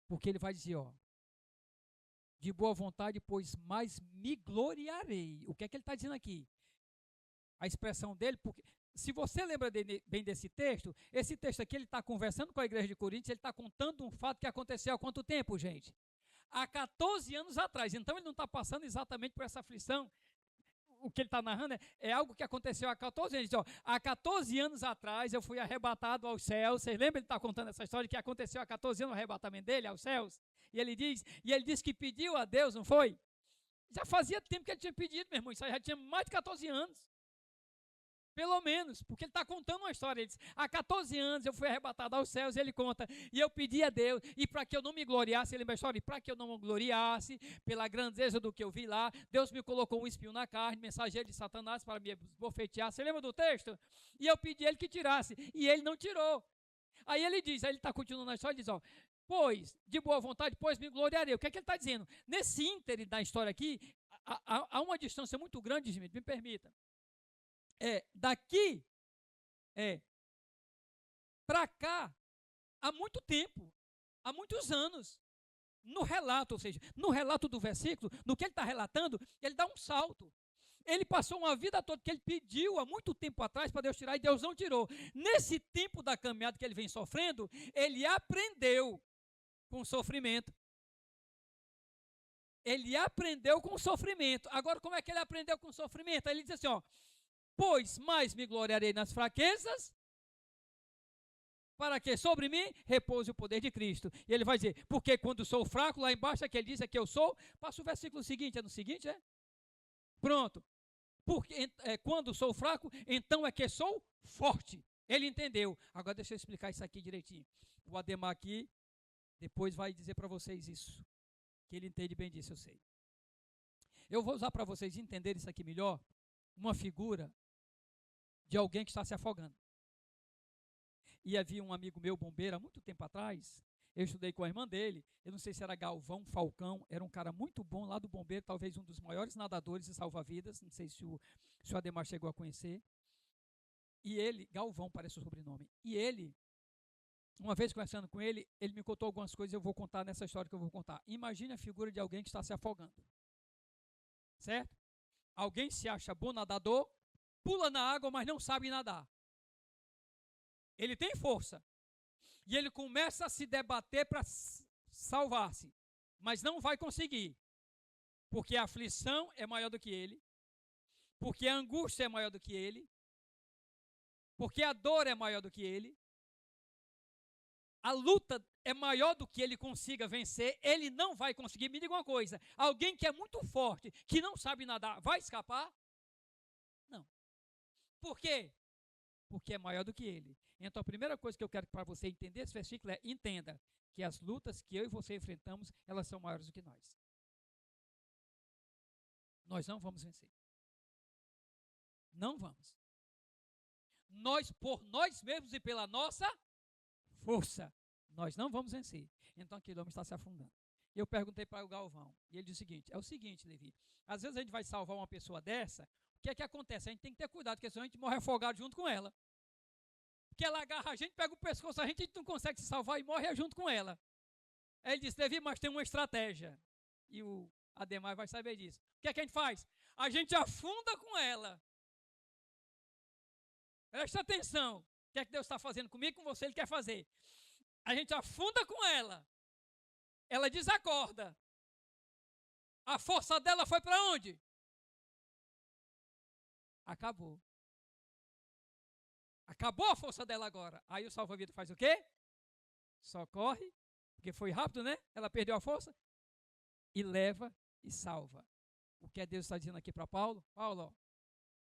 Porque ele vai dizer, de boa vontade, pois mais me gloriarei. O que é que ele está dizendo aqui? A expressão dele, porque se você lembra bem desse texto, esse texto aqui ele está conversando com a igreja de Coríntios, ele está contando um fato que aconteceu há quanto tempo, gente? Há 14 anos atrás. Então ele não está passando exatamente por essa aflição. O que ele está narrando é algo que aconteceu há 14 anos. Então, há 14 anos atrás eu fui arrebatado aos céus. Vocês lembram? Ele está contando essa história que aconteceu há 14 anos o arrebatamento dele aos céus. E ele diz que pediu a Deus, não foi? Já fazia tempo que ele tinha pedido, meu irmão. Isso já tinha mais de 14 anos. Pelo menos, porque ele está contando uma história. Ele diz, há 14 anos eu fui arrebatado aos céus, ele conta, e eu pedi a Deus, e para que eu não me gloriasse, ele lembra a história, e para que eu não me gloriasse, pela grandeza do que eu vi lá, Deus me colocou um espinho na carne, mensageiro de Satanás para me bofetear. Você lembra do texto? E eu pedi a ele que tirasse, e ele não tirou. Aí ele diz, aí ele está continuando a história, ele diz, pois, de boa vontade, pois me gloriarei. O que é que ele está dizendo? Nesse íntere da história aqui, há uma distância muito grande, gente, me permita. Daqui para cá, há muito tempo, há muitos anos, no relato, ou seja, no relato do versículo, no que ele está relatando, ele dá um salto. Ele passou uma vida toda que ele pediu há muito tempo atrás para Deus tirar e Deus não tirou. Nesse tempo da caminhada que ele vem sofrendo, ele aprendeu com o sofrimento. Ele aprendeu com o sofrimento. Agora, como é que ele aprendeu com o sofrimento? Ele diz assim, pois mais me gloriarei nas fraquezas, para que sobre mim repouse o poder de Cristo. E ele vai dizer, porque quando sou fraco, lá embaixo é que ele diz, é que eu sou. Passa o versículo seguinte, no seguinte, Pronto. Porque quando sou fraco, então é que sou forte. Ele entendeu. Agora deixa eu explicar isso aqui direitinho. O Ademar aqui, depois vai dizer para vocês isso. Que ele entende bem disso, eu sei. Eu vou usar para vocês entenderem isso aqui melhor, uma figura de alguém que está se afogando. E havia um amigo meu, bombeiro, há muito tempo atrás, eu estudei com a irmã dele, eu não sei se era Galvão Falcão, era um cara muito bom lá do bombeiro, talvez um dos maiores nadadores e salva-vidas, não sei se o Ademar chegou a conhecer. E ele, Galvão parece o sobrenome, e ele, uma vez conversando com ele, ele me contou algumas coisas, eu vou contar nessa história que eu vou contar. Imagine a figura de alguém que está se afogando, certo? Alguém se acha bom nadador, pula na água, mas não sabe nadar. Ele tem força. E ele começa a se debater para salvar-se. Mas não vai conseguir. Porque a aflição é maior do que ele. Porque a angústia é maior do que ele. Porque a dor é maior do que ele. A luta é maior do que ele consiga vencer. Ele não vai conseguir. Me diga uma coisa. Alguém que é muito forte, que não sabe nadar, vai escapar? Não. Por quê? Porque é maior do que ele. Então a primeira coisa que eu quero para você entender esse versículo é, entenda que as lutas que eu e você enfrentamos, elas são maiores do que nós. Nós não vamos vencer. Não vamos. Nós, por nós mesmos e pela nossa força, nós não vamos vencer. Então aquele homem está se afundando. Eu perguntei para o Galvão, e ele disse o seguinte, Levi, às vezes a gente vai salvar uma pessoa dessa, o que é que acontece? A gente tem que ter cuidado, porque senão a gente morre afogado junto com ela. Porque ela agarra a gente, pega o pescoço, a gente não consegue se salvar e morre junto com ela. Aí ele disse, Levi, mas tem uma estratégia. E o Ademar vai saber disso. O que é que a gente faz? A gente afunda com ela. Presta atenção. O que é que Deus está fazendo comigo e com você? Ele quer fazer. a gente afunda com ela. Ela desacorda. A força dela foi para onde? Acabou. Acabou a força dela agora. Aí o salva-vida faz o quê? Socorre, porque foi rápido, né? Ela perdeu a força. E leva e salva. O que é Deus está dizendo aqui para Paulo? Paulo, ó,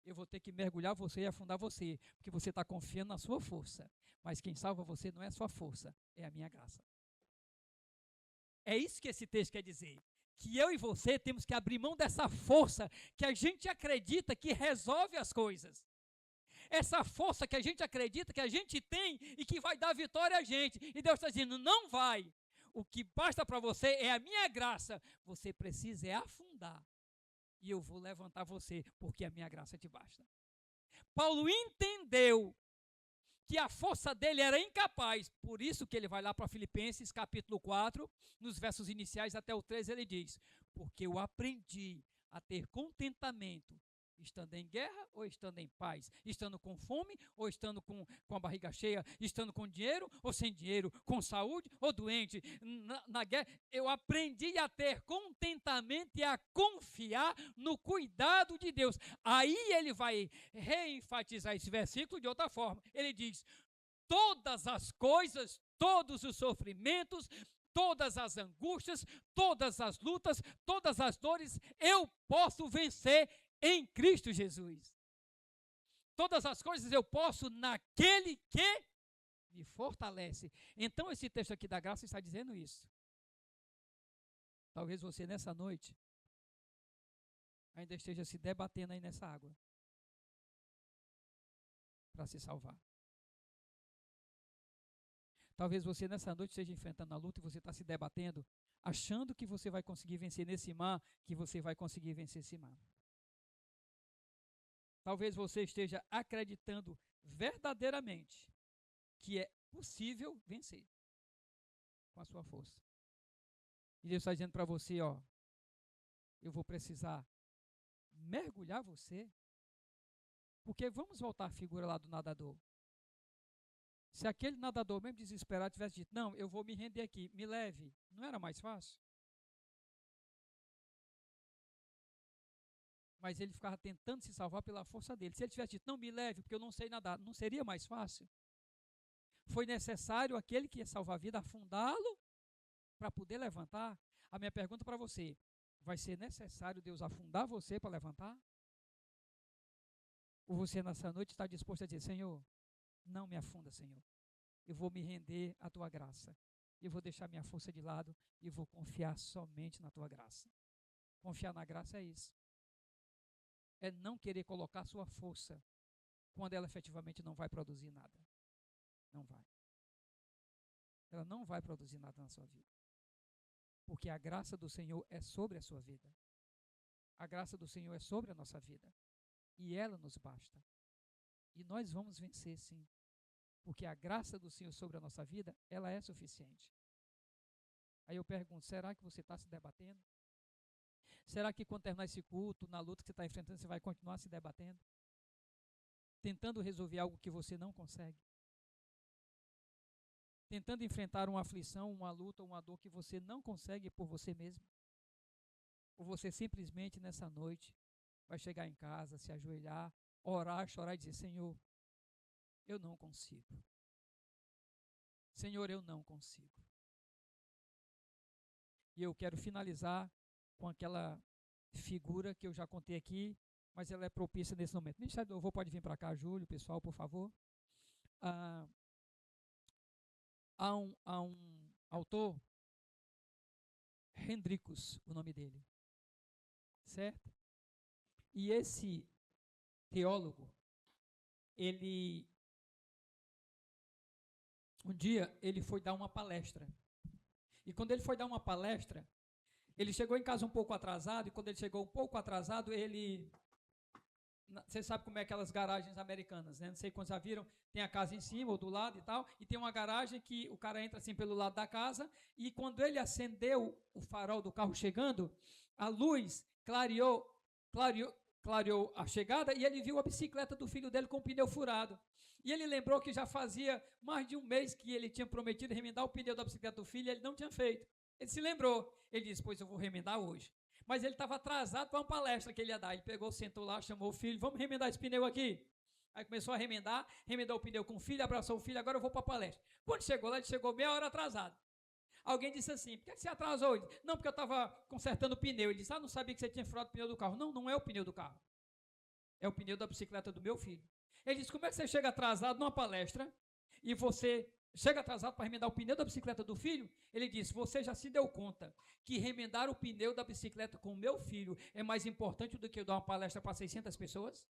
eu vou ter que mergulhar você e afundar você, porque você está confiando na sua força. Mas quem salva você não é a sua força, é a minha graça. É isso que esse texto quer dizer. Que eu e você temos que abrir mão dessa força que a gente acredita que resolve as coisas. Essa força que a gente acredita que a gente tem e que vai dar vitória a gente. E Deus está dizendo, não vai. O que basta para você é a minha graça. Você precisa é afundar. E eu vou levantar você, porque a minha graça te basta. Paulo entendeu que a força dele era incapaz. Por isso que ele vai lá para Filipenses, capítulo 4, nos versos iniciais até o 13, ele diz, porque eu aprendi a ter contentamento, estando em guerra ou estando em paz, estando com fome ou estando com a barriga cheia, estando com dinheiro ou sem dinheiro, com saúde ou doente, na guerra. Eu aprendi a ter contentamento e a confiar no cuidado de Deus. Aí ele vai reenfatizar esse versículo de outra forma. Ele diz, todas as coisas, todos os sofrimentos, todas as angústias, todas as lutas, todas as dores, eu posso vencer em Cristo Jesus. Todas as coisas eu posso naquele que me fortalece. Então esse texto aqui da graça está dizendo isso. Talvez você nessa noite ainda esteja se debatendo aí nessa água para se salvar. Talvez você nessa noite esteja enfrentando a luta e você está se debatendo, achando que você vai conseguir vencer nesse mar, que você vai conseguir vencer esse mar. Talvez você esteja acreditando verdadeiramente que é possível vencer com a sua força. E Deus está dizendo para você, ó, eu vou precisar mergulhar você, porque vamos voltar à figura lá do nadador. Se aquele nadador mesmo desesperado tivesse dito, não, eu vou me render aqui, me leve, não era mais fácil? Mas ele ficava tentando se salvar pela força dele. Se ele tivesse dito, não me leve, porque eu não sei nadar, não seria mais fácil? Foi necessário aquele que ia salvar a vida afundá-lo para poder levantar? A minha pergunta para você, vai ser necessário Deus afundar você para levantar? Ou você nessa noite está disposto a dizer, Senhor, não me afunda, Senhor. Eu vou me render à tua graça. Eu vou deixar minha força de lado e vou confiar somente na tua graça. Confiar na graça é isso. É não querer colocar sua força quando ela efetivamente não vai produzir nada. Não vai. Ela não vai produzir nada na sua vida. Porque a graça do Senhor é sobre a sua vida. A graça do Senhor é sobre a nossa vida. E ela nos basta. E nós vamos vencer, sim. Porque a graça do Senhor sobre a nossa vida, ela é suficiente. Aí eu pergunto, será que você está se debatendo? Será que quando terminar esse culto, na luta que você está enfrentando, você vai continuar se debatendo? Tentando resolver algo que você não consegue? Tentando enfrentar uma aflição, uma luta, uma dor que você não consegue por você mesmo? Ou você simplesmente nessa noite vai chegar em casa, se ajoelhar, orar, chorar e dizer, Senhor, eu não consigo. Senhor, eu não consigo. E eu quero finalizar com aquela figura que eu já contei aqui, mas ela é propícia nesse momento. Ministério do Louvor pode vir para cá, Júlio, pessoal, por favor. Há um autor, Hendricus, o nome dele, certo? E esse teólogo, um dia ele foi dar uma palestra. E quando ele foi dar uma palestra, ele chegou em casa um pouco atrasado, e quando ele chegou um pouco atrasado, você sabe como é aquelas garagens americanas, né? Não sei quantos já viram, tem a casa em cima ou do lado e tal, e tem uma garagem que o cara entra assim pelo lado da casa, e quando ele acendeu o farol do carro chegando, a luz clareou clareou a chegada e ele viu a bicicleta do filho dele com o pneu furado. E ele lembrou que já fazia mais de um mês que ele tinha prometido remendar o pneu da bicicleta do filho e ele não tinha feito. Ele se lembrou. Ele disse, pois eu vou remendar hoje. Mas ele estava atrasado para uma palestra que ele ia dar. Ele pegou, sentou lá, chamou o filho, vamos remendar esse pneu aqui. Aí começou a remendar, remendou o pneu com o filho, abraçou o filho, agora eu vou para a palestra. Quando chegou lá, ele chegou meia hora atrasado. Alguém disse assim, por que você atrasou? Ele disse, não, porque eu estava consertando o pneu. Ele disse, não sabia que você tinha furado o pneu do carro. Não, não é o pneu do carro. É o pneu da bicicleta do meu filho. Ele disse, como é que você chega atrasado numa palestra e você chega atrasado para remendar o pneu da bicicleta do filho? Ele disse, você já se deu conta que remendar o pneu da bicicleta com o meu filho é mais importante do que eu dar uma palestra para 600 pessoas?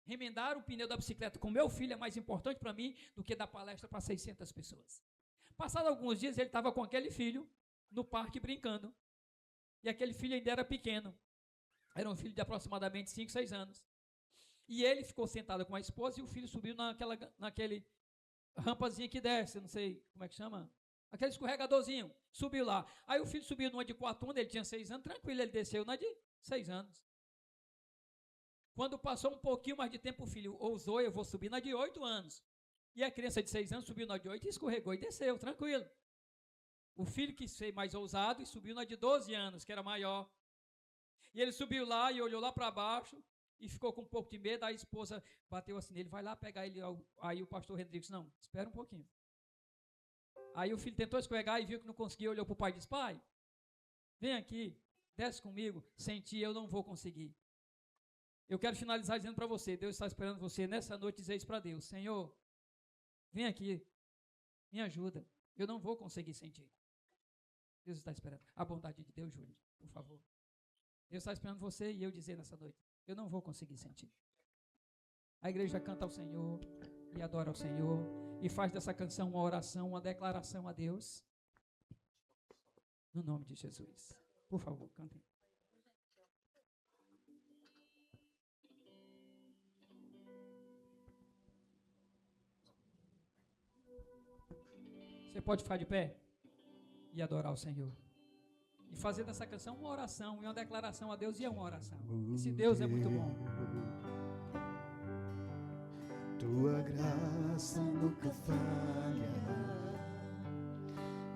Remendar o pneu da bicicleta com o meu filho é mais importante para mim do que dar palestra para 600 pessoas. Passados alguns dias, ele estava com aquele filho no parque brincando. E aquele filho ainda era pequeno. Era um filho de aproximadamente 5, 6 anos. E ele ficou sentado com a esposa e o filho subiu naquele rampazinha que desce, não sei como é que chama, aquele escorregadorzinho, subiu lá. Aí o filho subiu numa de 4 anos, ele tinha 6 anos, tranquilo, ele desceu na de 6 anos. Quando passou um pouquinho mais de tempo, o filho ousou, eu vou subir na de 8 anos. E a criança de 6 anos subiu na de 8 e escorregou e desceu, tranquilo. O filho quis ser mais ousado e subiu na de 12 anos, que era maior. E ele subiu lá e olhou lá para baixo e ficou com um pouco de medo. A esposa bateu assim nele, vai lá pegar ele. Aí o pastor Rodrigues, não, espera um pouquinho. Aí o filho tentou escorregar e viu que não conseguia, olhou para o pai e disse, pai, vem aqui, desce comigo, sem ti eu não vou conseguir. Eu quero finalizar dizendo para você, Deus está esperando você nessa noite dizer isso para Deus, Senhor, vem aqui, me ajuda, eu não vou conseguir sem ti. Deus está esperando. A bondade de Deus, Júlio, por favor. Deus está esperando você e eu dizer nessa noite, eu não vou conseguir sem ti. A igreja canta ao Senhor e adora ao Senhor e faz dessa canção uma oração, uma declaração a Deus. No nome de Jesus. Por favor, cantem. Você pode ficar de pé e adorar o Senhor. E fazer dessa canção uma oração e uma declaração a Deus, e é uma oração. Esse Deus é muito bom. Tua graça nunca falha.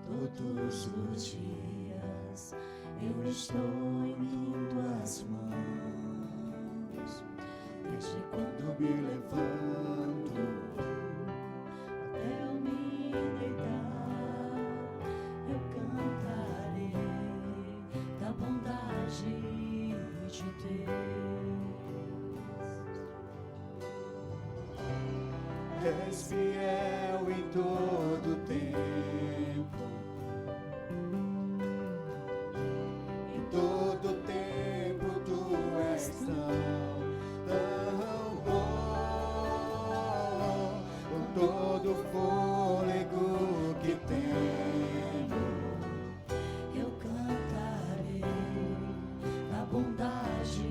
Todos os dias eu estou em tuas mãos. Desde quando me levanto até eu me deitar, eu cantarei da bondade de Deus. És fiel em todo tempo, em todo tempo tu és tão bom, com todo o fôlego que tenho, eu cantarei a bondade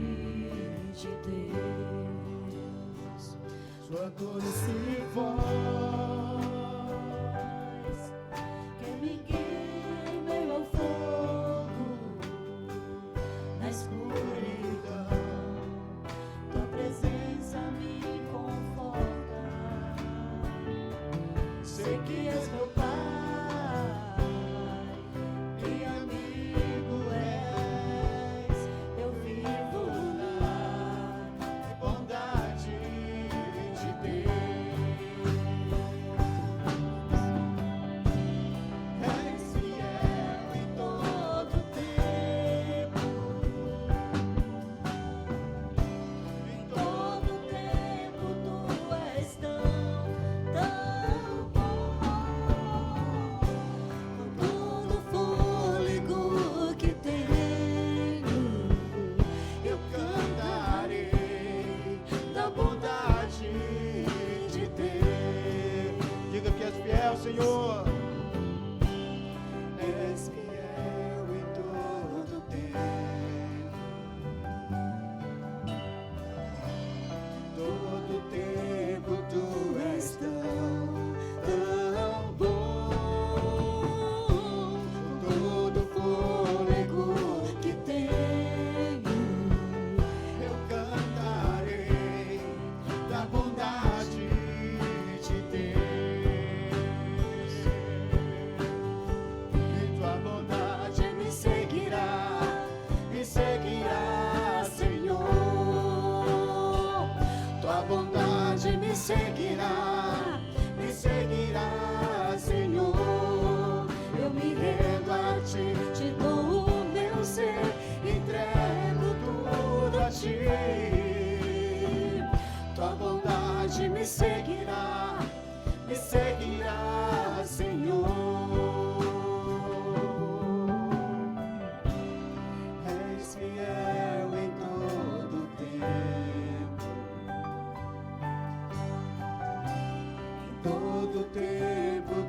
de Deus. Sua doce voz que me guia em meio ao fogo, na escuridão, tua presença me conforta. Sei que és meu Pai, que amigo és, eu vivo na bondade de Deus.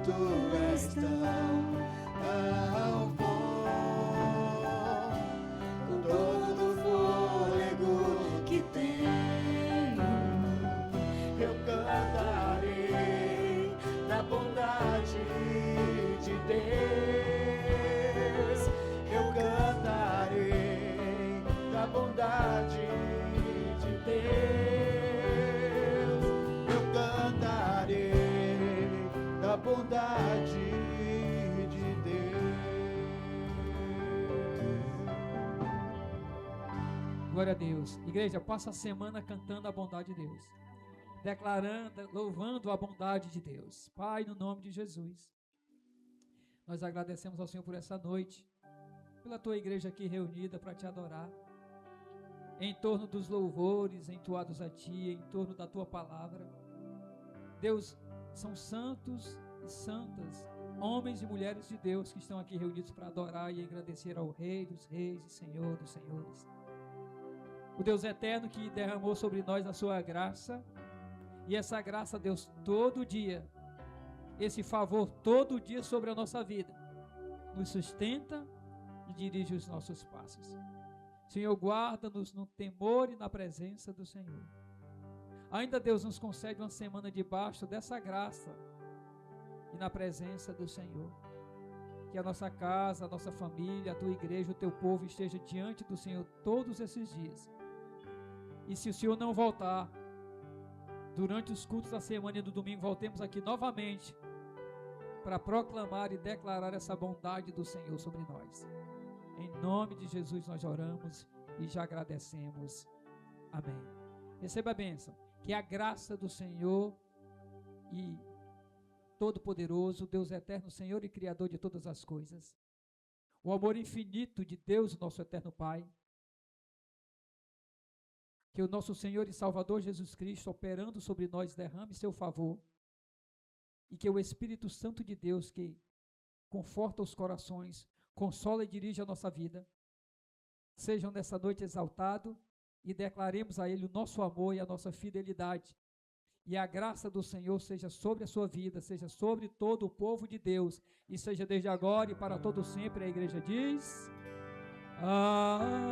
Tu és tão bom, com todo o fôlego que tenho, eu cantarei da bondade de Deus. Eu cantarei da bondade de Deus. Eu cantarei da bondade de Deus. Glória a Deus. Igreja, passa a semana cantando a bondade de Deus, declarando, louvando a bondade de Deus. Pai, no nome de Jesus, nós agradecemos ao Senhor por essa noite, pela tua igreja aqui reunida para te adorar, em torno dos louvores entoados a ti, em torno da tua palavra. Deus, são santos e santas, homens e mulheres de Deus que estão aqui reunidos para adorar e agradecer ao Rei dos Reis e Senhor dos Senhores, o Deus eterno que derramou sobre nós a sua graça. E essa graça, Deus, todo dia, esse favor todo dia sobre a nossa vida, nos sustenta e dirige os nossos passos. Senhor, guarda-nos no temor e na presença do Senhor. Ainda, Deus, nos concede uma semana debaixo dessa graça e na presença do Senhor. Que a nossa casa, a nossa família, a tua igreja, o teu povo esteja diante do Senhor todos esses dias. E se o Senhor não voltar, durante os cultos da semana e do domingo, voltemos aqui novamente para proclamar e declarar essa bondade do Senhor sobre nós. Em nome de Jesus nós oramos e já agradecemos. Amém. Receba a bênção. Que a graça do Senhor e Todo-Poderoso, Deus eterno, Senhor e Criador de todas as coisas, o amor infinito de Deus, nosso eterno Pai, que o nosso Senhor e Salvador Jesus Cristo, operando sobre nós, derrame seu favor, e que o Espírito Santo de Deus, que conforta os corações, consola e dirige a nossa vida, sejam nessa noite exaltado e declaremos a Ele o nosso amor e a nossa fidelidade. E a graça do Senhor seja sobre a sua vida, seja sobre todo o povo de Deus, e seja desde agora e para todo sempre. A igreja diz: Amém.